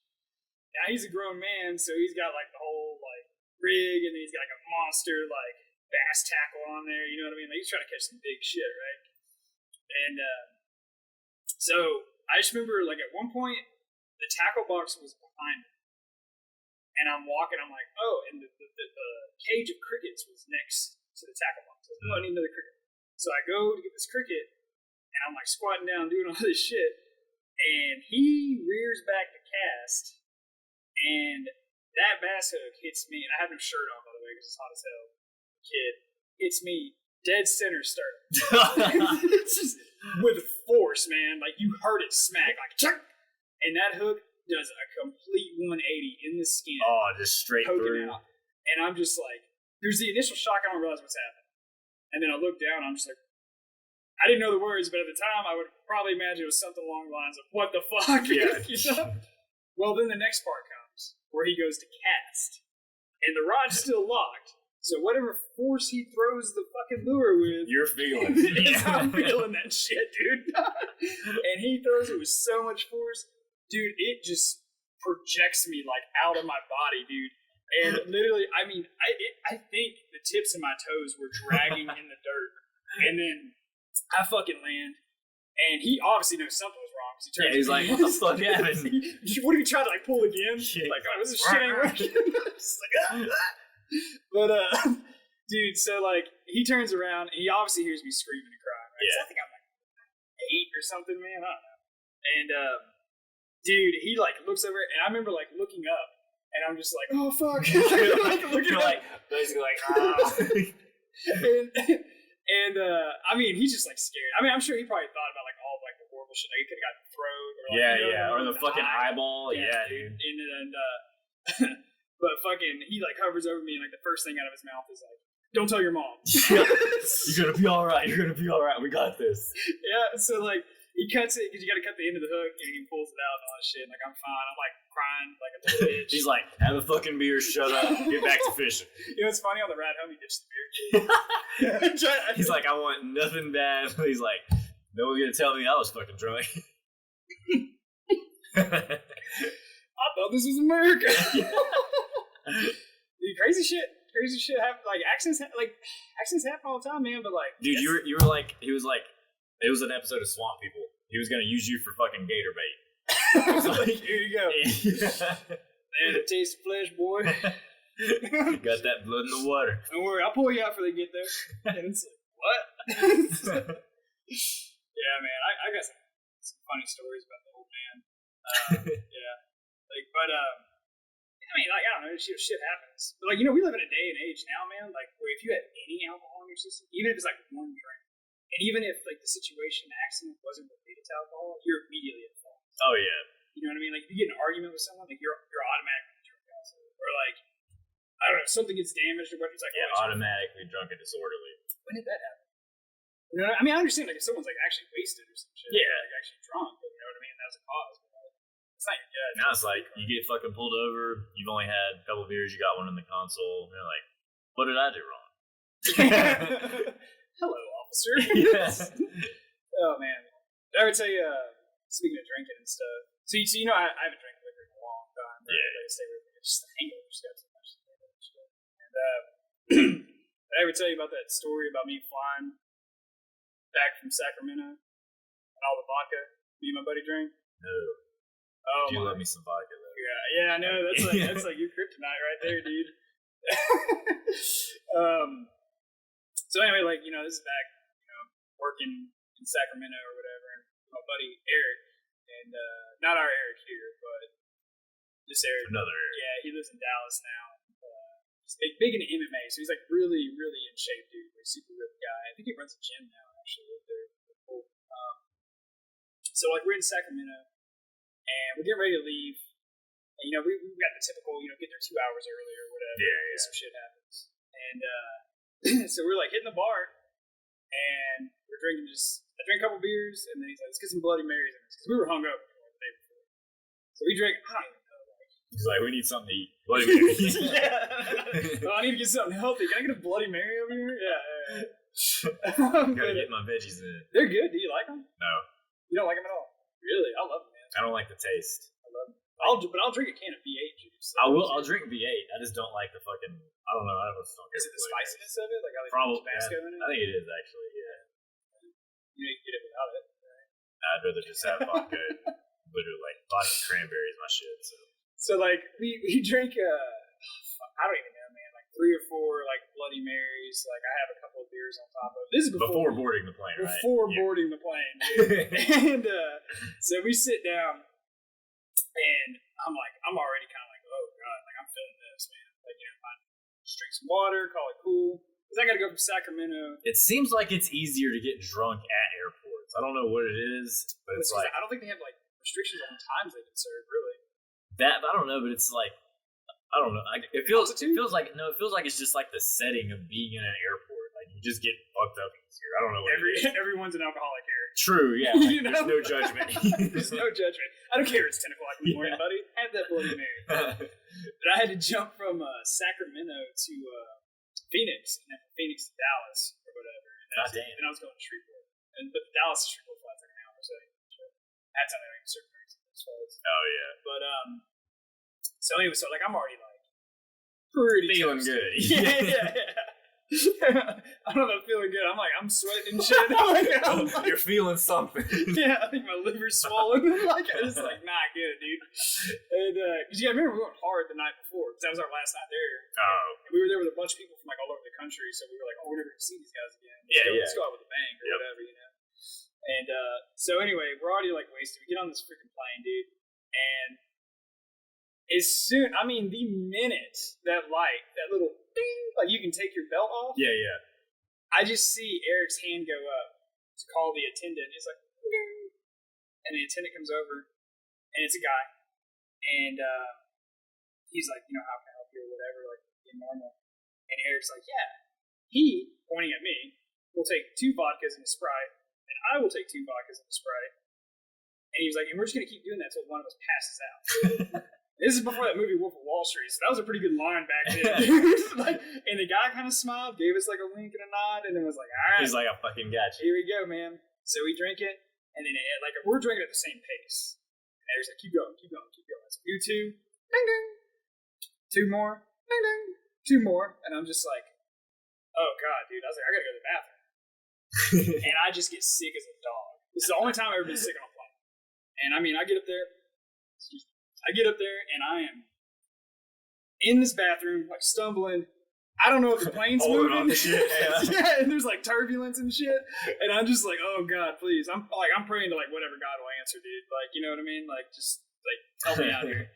Now he's a grown man, so he's got like the whole like rig, and then he's got like a monster like bass tackle on there. You know what I mean? Like, he's trying to catch some big shit, right? And so I just remember, like, at one point the tackle box was behind me, and I'm walking. I'm like, oh, and the cage of crickets was next to the tackle box. I was like, oh, I need another cricket. So I go to get this cricket, and I'm like squatting down doing all this shit, and he rears back the cast, and that bass hook hits me, and I have no shirt on, by the way, because it's hot as hell. Kid hits me dead center sternum. It's just with force, man. Like, you heard it smack, like, chuck! And that hook does a complete 180 in the skin. Oh, just straight through. Out. And I'm just like, there's the initial shock. I don't realize what's happening. And then I look down, I'm just like, I didn't know the words, but at the time I would probably imagine it was something along the lines of, what the fuck? Yeah. You know? Well, then the next part comes, where he goes to cast. And the rod's still locked. So whatever force he throws the fucking lure with, You're feeling I'm feeling that shit, dude. And he throws it with so much force. Dude, it just projects me, like, out of my body, dude. And literally, I mean, I think the tips of my toes were dragging in the dirt. And then I fucking land, and he obviously knows something was wrong. He turns he's like, what the fuck happened? What if he tried to, like, pull again? Shit. Like, oh, this shit ain't working. Just like, But, dude, so, like, he turns around, and he obviously hears me screaming and crying, right? Yeah. So I think I'm, like, 8 or something, man. I don't know. And, dude, he, like, looks over, and I remember, like, looking up, and I'm just like, oh, fuck. Like, looking You're up. like, basically like, ah. And I mean, he's just, like, scared. I mean, I'm sure he probably thought about, like, all of, like, the horrible shit. Like, he could have gotten thrown. Or, like, Or the fucking eye. eyeball. Yeah, dude. And but fucking, he, like, hovers over me, and, like, the first thing out of his mouth is, like, don't tell your mom. You're gonna be alright. You're gonna be alright. We got this. Yeah, so, like, he cuts it, because you gotta cut the end of the hook, and he pulls it out and all that shit. And, like, I'm fine. I'm, like, crying like a little bitch. He's like, have a fucking beer, shut up, get back to fishing. You know what's funny? On the ride home, he ditched the beer. He's like, I want nothing bad. He's like, no one's gonna tell me I was fucking drunk. I thought this was America. Dude, crazy shit happen. Like, accidents happen all the time, man. But, like, dude, you were like, he was like, it was an episode of Swamp People. He was gonna use you for fucking gator bait. Like, here you go. And a taste of flesh, boy. You got that blood in the water. Don't worry, I'll pull you out before they get there. And it's like, what? Yeah, man, I got some funny stories about the old man. Yeah. Like, but, I mean, like, I don't know, shit happens. But, like, you know, we live in a day and age now, man, like, where if you have any alcohol in your system, even if it's, like, one drink, and even if, like, the situation, the accident wasn't related to alcohol, you're immediately at fault. Oh, yeah. You know what I mean? Like, if you get in an argument with someone, like, you're automatically drunk also. Or, like, I don't know, something gets damaged or whatever. It's like, Yeah, automatically drunk and disorderly. when did that happen? You know, I mean, I understand, like, if someone's, like, actually wasted or some shit. Yeah. Like, actually drunk, you know what I mean? That was a cause. But, like, it's not your judge. Now it's like, you get fucking pulled over, you've only had a couple beers, you got one in the console, and you're like, what did I do wrong? Hello, officer. Yes. Oh, man. I would say, speaking of drinking and stuff, so you know, I haven't drank liquor in a long time. Right? Yeah. I stay with me. It's just the hangover just got so much. And I ever tell you about that story about me flying back from Sacramento and all the vodka me and my buddy drank? No. Oh, You love me some vodka, though. yeah, I know. That's like your kryptonite right there, dude. So anyway, like, you know, this is back, you know, working in Sacramento or whatever, and my buddy Eric, and not our Eric here, but this Eric. Another Eric. Yeah, he lives in Dallas now. He's big into MMA, so he's like really, really in shape, dude. Like, super ripped guy. I think he runs a gym now, actually. They're cool. So like, we're in Sacramento, and we're getting ready to leave. And, you know, we got the typical, you know, get there 2 hours early or whatever. Yeah. Some shit happens, and so we're like hitting the bar, and we're drinking I drank a couple beers, and then he's like, let's get some Bloody Marys in this, because we were hungover the day before. So we drank, I don't even know, like. He's like, we need something to eat. Bloody Mary. Yeah. Oh, I need to get something healthy. Can I get a Bloody Mary over here? Yeah. Gotta get my veggies in it. They're good. Do you like them? No. You don't like them at all? Really? I love them, man. I don't like the taste. I love them. I'll drink a can of V8 juice. I'll drink V8. I just don't like the fucking, I don't know. I just don't get Is it the spiciness of it? Like how they Probably. put Tabasco in it? I think it is, actually, yeah. You need to get it without it. I'd rather just have vodka. Literally, like, vodka cranberry is my shit, so. So, like, we drink, I don't even know, man, like 3 or 4, like, Bloody Marys. Like, I have a couple of beers on top of it. This is Before boarding the plane, right? Before boarding the plane, dude. And so we sit down, and I'm already kind of like, oh, God, like, I'm feeling this, man. Like, you know, I just drink some water, call it cool. Because I got to go from Sacramento. It seems like it's easier to get drunk at airports. I don't know what it is, but it's like, I don't think they have, like, restrictions on times they can serve, really. that, I don't know, but it's like, I don't know. It feels like it's just like the setting of being in an airport. Like you just get fucked up easier. I don't know what everyone's an alcoholic here. True, yeah. Like, there's no judgment. There's no judgment. I don't care. It's 10 o'clock in the morning, buddy. Have that Bloody Mary. But I had to jump from Sacramento to Phoenix, and then from Phoenix to Dallas or whatever. And I was going to Shreveport, but the Dallas to Shreveport flight's like an hour or so. That's how they make certain things. Oh yeah. But so anyway, so like I'm already like pretty feeling toasted. good. Yeah. I don't know if I'm feeling good. I'm sweating and shit. You're feeling something. Yeah, I think my liver's swollen. Like I was like, not good, dude. And cause I remember we went hard the night before because that was our last night there. Oh. And we were there with a bunch of people from like all over the country, so we were like, oh, we're never gonna see these guys again. Let's go out with a bang or whatever, you know. And so anyway, we're already like wasted. We get on this freaking plane, dude, and the minute that light, that little ding, like you can take your belt off. Yeah. I just see Eric's hand go up to call the attendant. It's like, ding, and the attendant comes over, and it's a guy, and he's like, how can I help you or whatever, like normal. And Eric's like, yeah. He, pointing at me, will take 2 vodkas and a Sprite, and I will take 2 vodkas and a Sprite. And he was like, and we're just gonna keep doing that until one of us passes out. This is before that movie Wolf of Wall Street, so that was a pretty good line back then. And the guy kind of smiled, gave us like a wink and a nod, and then was like, all right. He's like, I fucking got you. Here we go, man. So we drink it, and then like we're drinking at the same pace. And Eric's like, keep going. So you 2, ding ding. 2 more, ding ding. 2 more, and I'm just like, oh god, dude. I was like, I gotta go to the bathroom. And I just get sick as a dog. This is the only time I've ever been sick on a plane. And I get up there, and I am in this bathroom, like stumbling. I don't know if the plane's moving. On the shit, yeah, and there's like turbulence and shit. And I'm just like, oh god, please. I'm praying to like whatever God will answer, dude. Like, you know what I mean? Like, just like help me out here.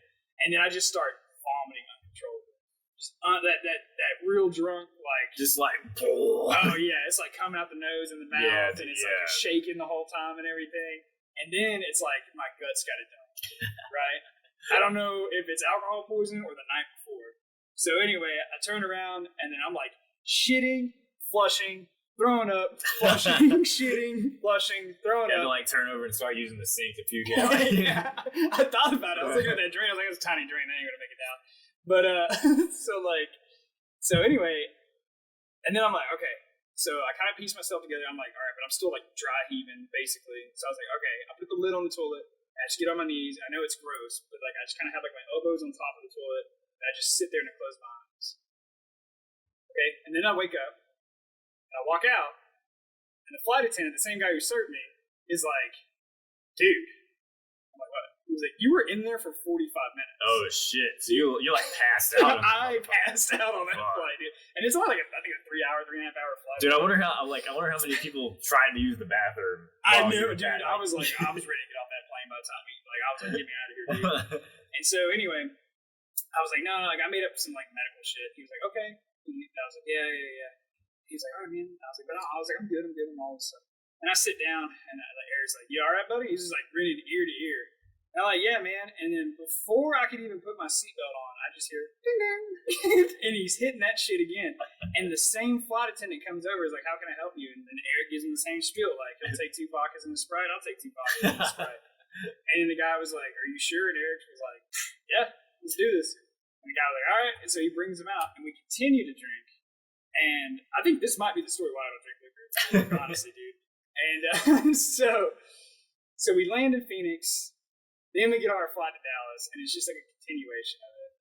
And then I just start vomiting uncontrollably. Just that real drunk, like just like oh yeah, it's like coming out the nose and the mouth, and it's like shaking the whole time and everything. And then it's like my guts got it done, right? I don't know if it's alcohol poisoning or the night before. So anyway, I turn around and then I'm like shitting, flushing, throwing up, flushing, shitting, flushing, throwing up. You had to like turn over and start using the sink to puke out. out. Yeah, I thought about it. I was looking at that drain. I was like, it's a tiny drain. That ain't gonna make it down. But so anyway, and then I'm like, okay. So I kind of pieced myself together. I'm like, all right, but I'm still like dry heaving basically. So I was like, okay, I put the lid on the toilet. I just get on my knees. I know it's gross, but like I just kind of have like my elbows on top of the toilet. And I just sit there and I close my eyes. Okay, and then I wake up and I walk out, and the flight attendant, the same guy who served me, is like, dude. I'm like, what? He was like, you were in there for 45 minutes. Oh shit! So you like passed out. I passed out on that flight, dude. And it's only like I think a 3.5 hour flight. Dude, I wonder how many people tried to use the bathroom. I knew, dude. I was ready to get off that plane by the time I was like, get me out of here, dude. And so anyway, I was like, no, like I made up some like medical shit. He was like, okay. And I was like, yeah. He was like, all right, man. I was like, I'm good, I'm all this stuff. And I sit down, and Eric's like, you all right, buddy? He's just like grinning ear to ear. And I'm like, yeah, man. And then before I could even put my seatbelt on, I just hear ding ding, and he's hitting that shit again. And the same flight attendant comes over, is like, how can I help you? And then Eric gives him the same spiel, like, he'll take 2 vodkas and a Sprite, I'll take 2 vodkas and a Sprite. And then the guy was like, are you sure? And Eric was like, yeah, let's do this. And the guy was like, all right. And so he brings him out, and we continue to drink. And I think this might be the story why I don't drink liquor, honestly, dude. And so we land in Phoenix. Then we get on our flight to Dallas, and it's just like a continuation of it.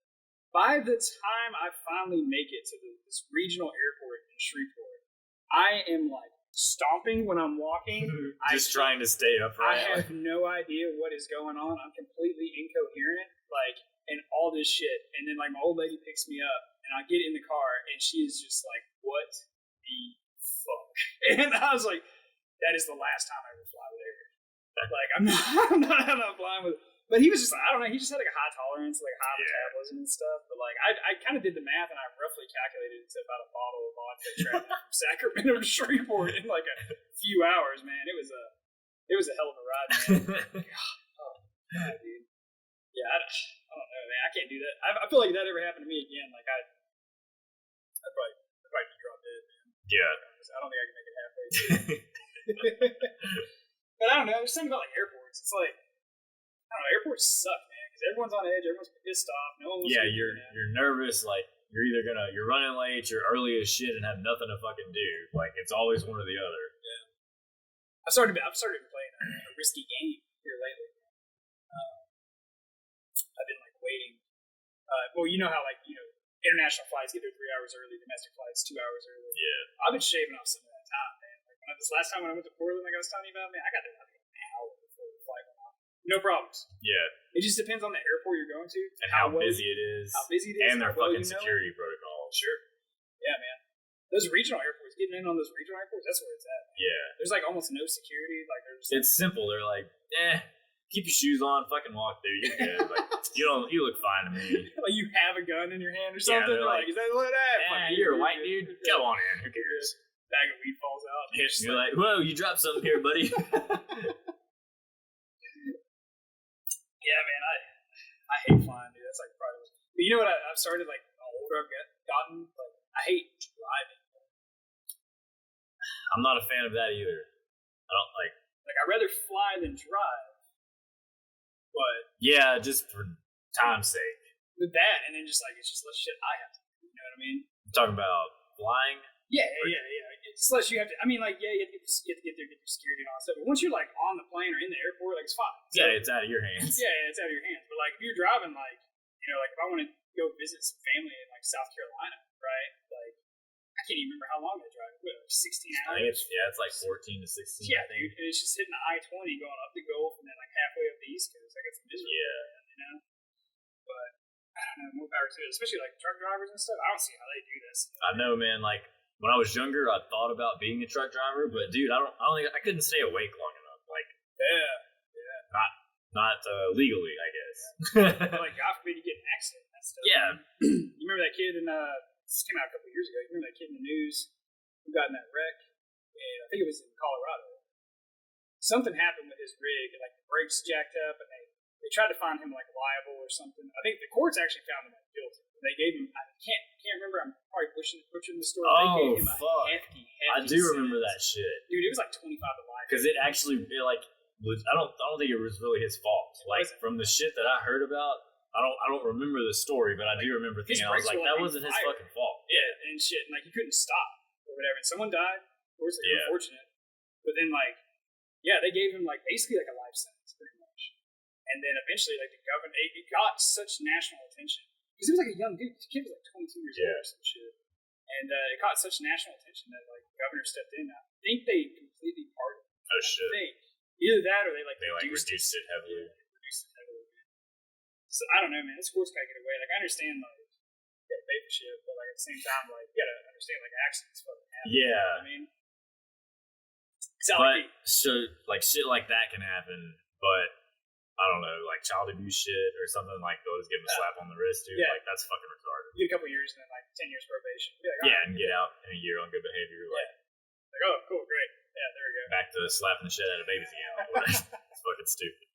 By the time I finally make it to this regional airport in Shreveport, I am like stomping when I'm walking. Just trying to stay upright. I have no idea what is going on. I'm completely incoherent, like, and all this shit. And then like my old lady picks me up, and I get in the car, and she is just like, what the fuck? And I was like, that is the last time I ever fly with Eric. Like, I'm not flying with. But he was just, I don't know, he just had like a high tolerance, like high metabolism and stuff. But like, I kind of did the math, and I roughly calculated it to about a bottle of vodka traveling from Sacramento to Shreveport in like a few hours, man. It was a hell of a ride, man. God, dude. Yeah, don't know, man. I can't do that. I feel like if that ever happened to me again, like I'd probably just drop dead, man. Yeah. I don't think I can make it halfway. But I don't know. There's something about like airports. It's like I don't know. Airports suck, man, because everyone's on edge. Everyone's pissed off. No one. Yeah, you're nervous. Like you're either you're running late, you're early as shit, and have nothing to fucking do. Like it's always one or the other. Yeah. I've started playing a risky game here lately. I've been like waiting. Well, you know how international flights get there 3 hours early, domestic flights 2 hours early. Yeah. I've been shaving off some of that time, man. Like this last time when I went to Portland, like I was telling you about, man, I got there like an hour before the flight went off. No problems. Yeah. It just depends on the airport you're going to and how busy it is. How busy it is. And their fucking security protocols. Sure. Yeah, man. Those regional airports, getting in on those regional airports, that's where it's at. Yeah. There's like almost no security. Like it's simple. They're like, keep your shoes on, fucking walk there. You're good. Like you look fine to me. Like you have a gun in your hand or something. Yeah, they're like, is that what that? You're a white dude. Come on in. Who cares? Bag of weed falls out. You're like, whoa, you dropped something here, buddy. Yeah, man, I hate flying, dude. That's like probably. But you know what? I've started like the older I've gotten. Like I hate driving. I'm not a fan of that either. I don't like. I'd rather fly than drive. But yeah, just for time's sake. With that, and then just like it's just less shit I have to do. You know what I mean? You're talking about flying? Yeah. It's less you have to. I mean, like, yeah, you have to get there, get your security and all that stuff. But once you're like on the plane or in the airport, like it's fine. So, yeah, it's out of your hands. Yeah, it's out of your hands. But like if you're driving, like like if I want to go visit some family in like South Carolina, right? Like I can't even remember how long I drive. What, like 16 hours? It's like 14 to 16. Yeah, dude. And it's just hitting the I-20 going up the Gulf and then like halfway up the East Coast. Like it's miserable. Yeah. But I don't know, more power to it. Especially like truck drivers and stuff. I don't see how they do this. I know, man. Like when I was younger, I thought about being a truck driver, but dude, I don't think I couldn't stay awake long enough. Like not legally, I guess. Like God forbid you get an accident and that stuff. Yeah. You remember that kid in this came out a couple of years ago. You remember that kid in the news who got in that wreck? And I think it was in Colorado. Something happened with his rig, and like the brakes jacked up, and they tried to find him like liable or something. I think the courts actually found him guilty. They gave him. I can't remember. I'm probably butchering the story. They gave him a hefty I do remember that shit, dude. It was like 25 to life. Because it actually I don't think it was really his fault. Like from the shit that I heard about. I don't remember the story, but I do remember thinking, I was like, that wasn't his fucking fault. Yeah, and shit, and like he couldn't stop or whatever. And someone died. Of course, like, unfortunate. But then they gave him like basically like a life sentence, pretty much. And then eventually, like the government, it got such national attention because he was like a young dude. The kid was like 22 years old or some shit. And it caught such national attention that like the governor stepped in. I think they completely pardoned him. Oh shit! I think either that or they reduced it heavily. So I don't know, man. This court's gotta get away. Like I understand, like you gotta pay for shit, but like at the same time, like you gotta understand, like accidents fucking happen. Yeah. You know what I mean, but shit like that can happen. But I don't know, like child abuse shit or something like they'll just give him a slap on the wrist, dude. Yeah. Like that's fucking retarded. You get a couple years and then like 10 years probation. And get out in a year on good behavior. Like oh, cool, great. Yeah, there we go. Back to slapping the shit out of babies again. It's fucking stupid.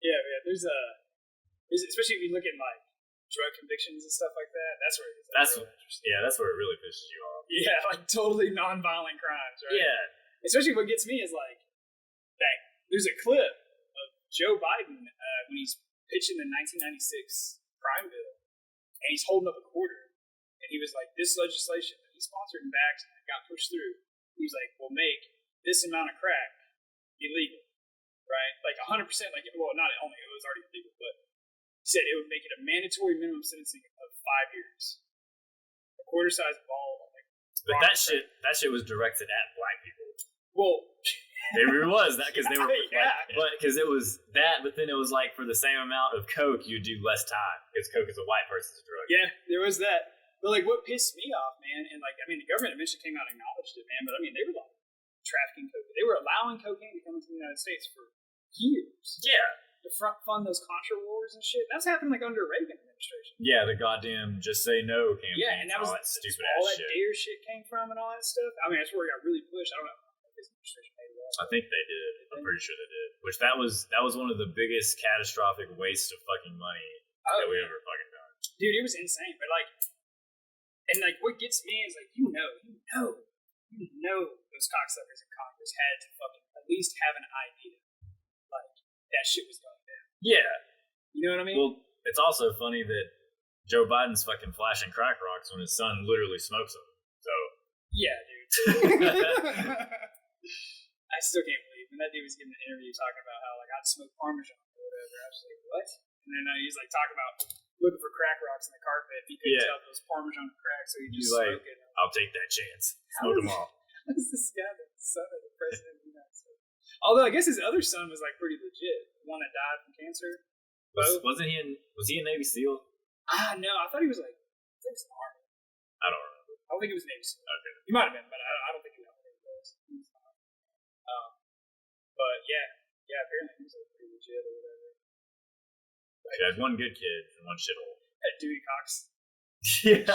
Yeah, man. There's especially if you look at like drug convictions and stuff like that. That's where it's really interesting. Yeah, that's where it really pisses you off. Yeah, like totally non-violent crimes, right? Yeah. Especially what gets me is like that. There's a clip of Joe Biden when he's pitching the 1996 crime bill, and he's holding up a quarter, and he was like, "This legislation that he sponsored and backed and got pushed through." He was like, "Will make this amount of crack illegal." Right? Like 100%, like, well, not only, it was already illegal, but he said it would make it a mandatory minimum sentencing of 5 years. A quarter-sized ball. But that shit was directed at black people. Well, it really was that because they were, because it was that, but then it was like for the same amount of coke, you do less time because coke is a white person's drug. Yeah, there was that. But like, what pissed me off, man, and like, I mean, the government eventually came out and acknowledged it, man. But I mean, they were like trafficking cocaine. They were allowing cocaine to come into the United States for years. Yeah. To fund those Contra wars and shit. That's happened like under Reagan administration. Yeah, the goddamn just say no campaign. Yeah, and that was all that stupid all ass that shit. DARE shit came from and all that stuff. I mean, that's where it got really pushed. I don't know if his administration made it up. I think they did. I'm pretty sure they did. Which that was one of the biggest catastrophic waste of fucking money that we ever fucking done. Dude, it was insane. But like, and like, what gets me is like, you know, those cocksuckers in Congress had to fucking at least have an idea, like that shit was going down. Yeah. You know what I mean? Well, it's also funny that Joe Biden's fucking flashing crack rocks when his son literally smokes them. So. Yeah, dude. I still can't believe when that dude was giving an interview talking about how like I'd smoke Parmesan or whatever. I was like, what? And then he's like talking about looking for crack rocks in the carpet. He couldn't tell if it was Parmesan or crack, so he just smoked it. I'll take that chance. Smoke them all. How's this guy the son of the president of the United States? Although I guess his other son was like pretty legit. The one that died from cancer. Was he a Navy SEAL? No, I thought he was like, I think it's an Army. I don't remember. I don't think he was Navy SEAL. Okay. He might have been, but I don't think he was. But yeah, apparently he was like pretty legit or whatever. He had one good kid and one shithole. Dewey Cox. Yeah.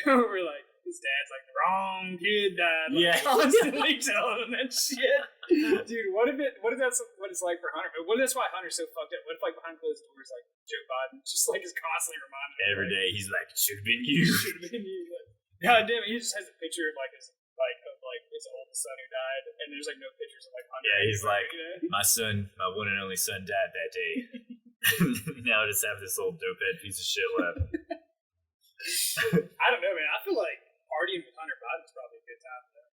We're like, his dad's like, the wrong kid died. Like, constantly telling him that shit. Dude, what if that's what it's like for Hunter? But what if that's why Hunter's so fucked up? What if like behind closed doors, like Joe Biden just like is constantly reminding him every day? He's like, should have been you. Should have been you. Like, God damn it, he just has a picture of like his oldest son who died, and there's like no pictures of like Hunter. Yeah, he's like, you know? my one and only son died that day. Now I just have this old dopehead piece of shit left. I don't know, man. I feel like partying with Hunter Biden is probably a good time, though.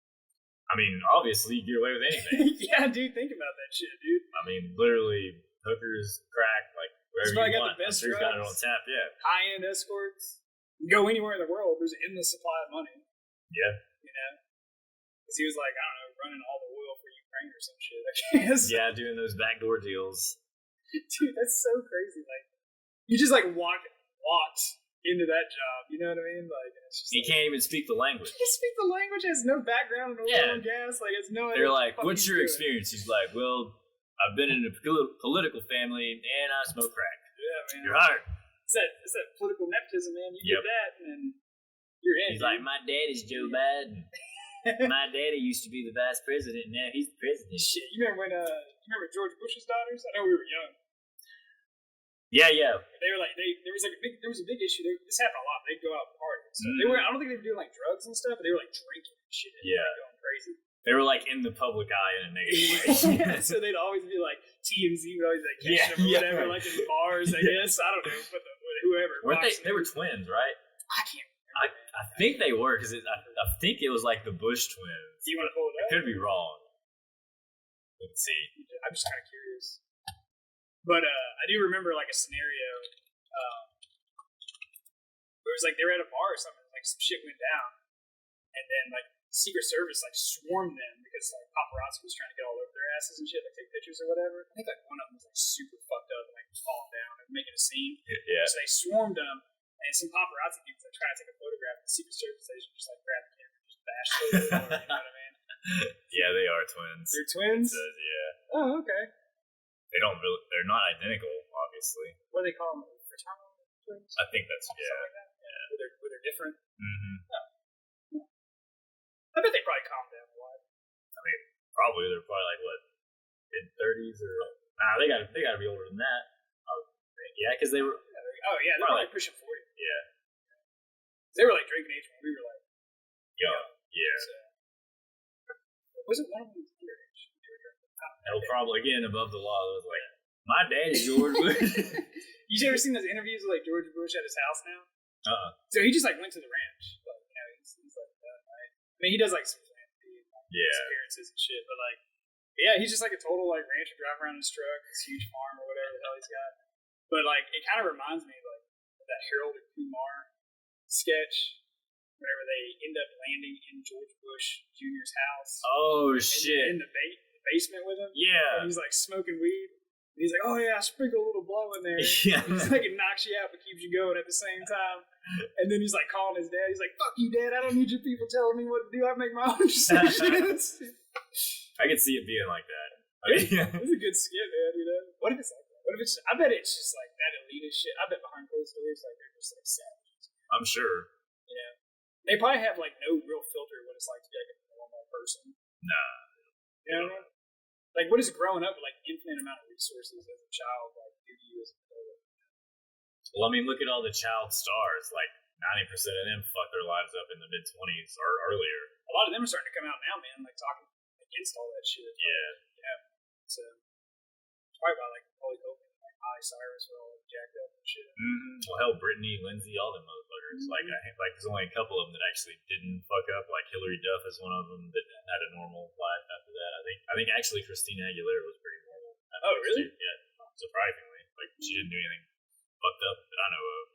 I mean, obviously, you get away with anything. Yeah, dude, think about that shit, dude. I mean, literally, hookers, crack, like, wherever you want. I'm sure he's got it on tap, yeah. High-end escorts. You can go anywhere in the world. There's an endless supply of money. Yeah. You know? Because he was like, I don't know, running all the oil for Ukraine or some shit, I guess. Yeah, doing those backdoor deals. Dude, that's so crazy. Like, you just, like, walked into that job. You know what I mean? Like, it's just he can't even speak the language. He can't speak the language. Has no background in oil and gas. Like, it's no. They're like, "What's your experience?" He's like, "Well, I've been in a political family and I smoke crack." Yeah, man. You're hired. It's that political nepotism, man. You get that, and then you're in. He's like, "My daddy's Joe Biden. My daddy used to be the vice president. Now he's the president." Shit, you remember George Bush's daughters? I know we were young. Yeah. They were like, there was a big issue. This happened a lot. They'd go out and party. So they were. I don't think they were doing like drugs and stuff, but they were like drinking and shit. Yeah, like, going crazy. They were like in the public eye in a negative way. Yeah, so they'd always be like TMZ would always like catch them or whatever, like in bars. I guess I don't know, but whoever. Weren't they were twins, right? I can't. I think they were because I think it was like the Bush twins. Do you want to pull it up? I could be wrong. Let's see. I'm just kind of curious. But I do remember like a scenario where it was like they were at a bar or something, like some shit went down, and then like Secret Service like swarmed them because like paparazzi was trying to get all over their asses and shit, like take pictures or whatever. I think like one of them was like super fucked up and like falling down and making a scene. Yeah. So they swarmed them, and some paparazzi dudes like trying to take a photograph of the Secret Service. They just like grab the camera and just bash it over the floor. You know what I mean? Yeah, they are twins. They're twins. Yeah. Oh, okay. They're not identical, obviously. What do they call them? Fraternal twins? I think that's, Something like that? Yeah. Where they're different? Mm-hmm. Oh. I bet they probably calmed down a lot. I mean, probably. They're probably like, what, mid-30s or... Nah, they gotta be older than that. Yeah, because they were... Oh, yeah, they're probably pushing 40. Yeah. They were like drinking age when we were like... Young. Yeah. So, was it one of them underage? That'll probably, again, above the law. It was like, my daddy's George Bush. You ever seen those interviews with like George Bush at his house now? So he just like went to the ranch. But, you know, he's like that, right? I mean, he does like some philanthropy experiences and shit. But like, yeah, he's just like a total like rancher driving around in his truck, this huge farm or whatever the hell he's got. But like, it kind of reminds me like of that Harold and Kumar sketch. Whenever they end up landing in George Bush Jr.'s house. Oh, shit. In the basement with him. Yeah. And he's like smoking weed. And he's like, oh yeah, I sprinkle a little blow in there. Yeah. He's like, it knocks you out but keeps you going at the same time. And then he's like calling his dad. He's like, fuck you, Dad. I don't need your people telling me what to do. I make my own decisions. I could see it being like that. It's a good skit, man, you know? What if it's like that? What if it's, I bet it's just like that elitist shit. I bet behind closed doors, like they're just like savages. I'm sure. You know? They probably have like no real filter what it's like to be like a normal person. Nah. You know what I mean? Like, what does growing up with like infinite amount of resources as a child like do to you as an adult? Well, I mean, look at all the child stars. Like 90% of them fucked their lives up in the mid-20s or earlier. A lot of them are starting to come out now, man. Like talking against all that shit. Yeah. Yeah. So it's probably about like Polly Hogan, like Miley Cyrus, were all like, jacked up and shit. Well, hell, Brittany, Lindsay, all them motherfuckers. Like, I think like there's only a couple of them that actually didn't fuck up. Like Hillary Duff is one of them that had a normal life after that. I think actually Christina Aguilera was pretty normal. Oh, really? Yeah, surprisingly. Like she didn't do anything fucked up that I know of.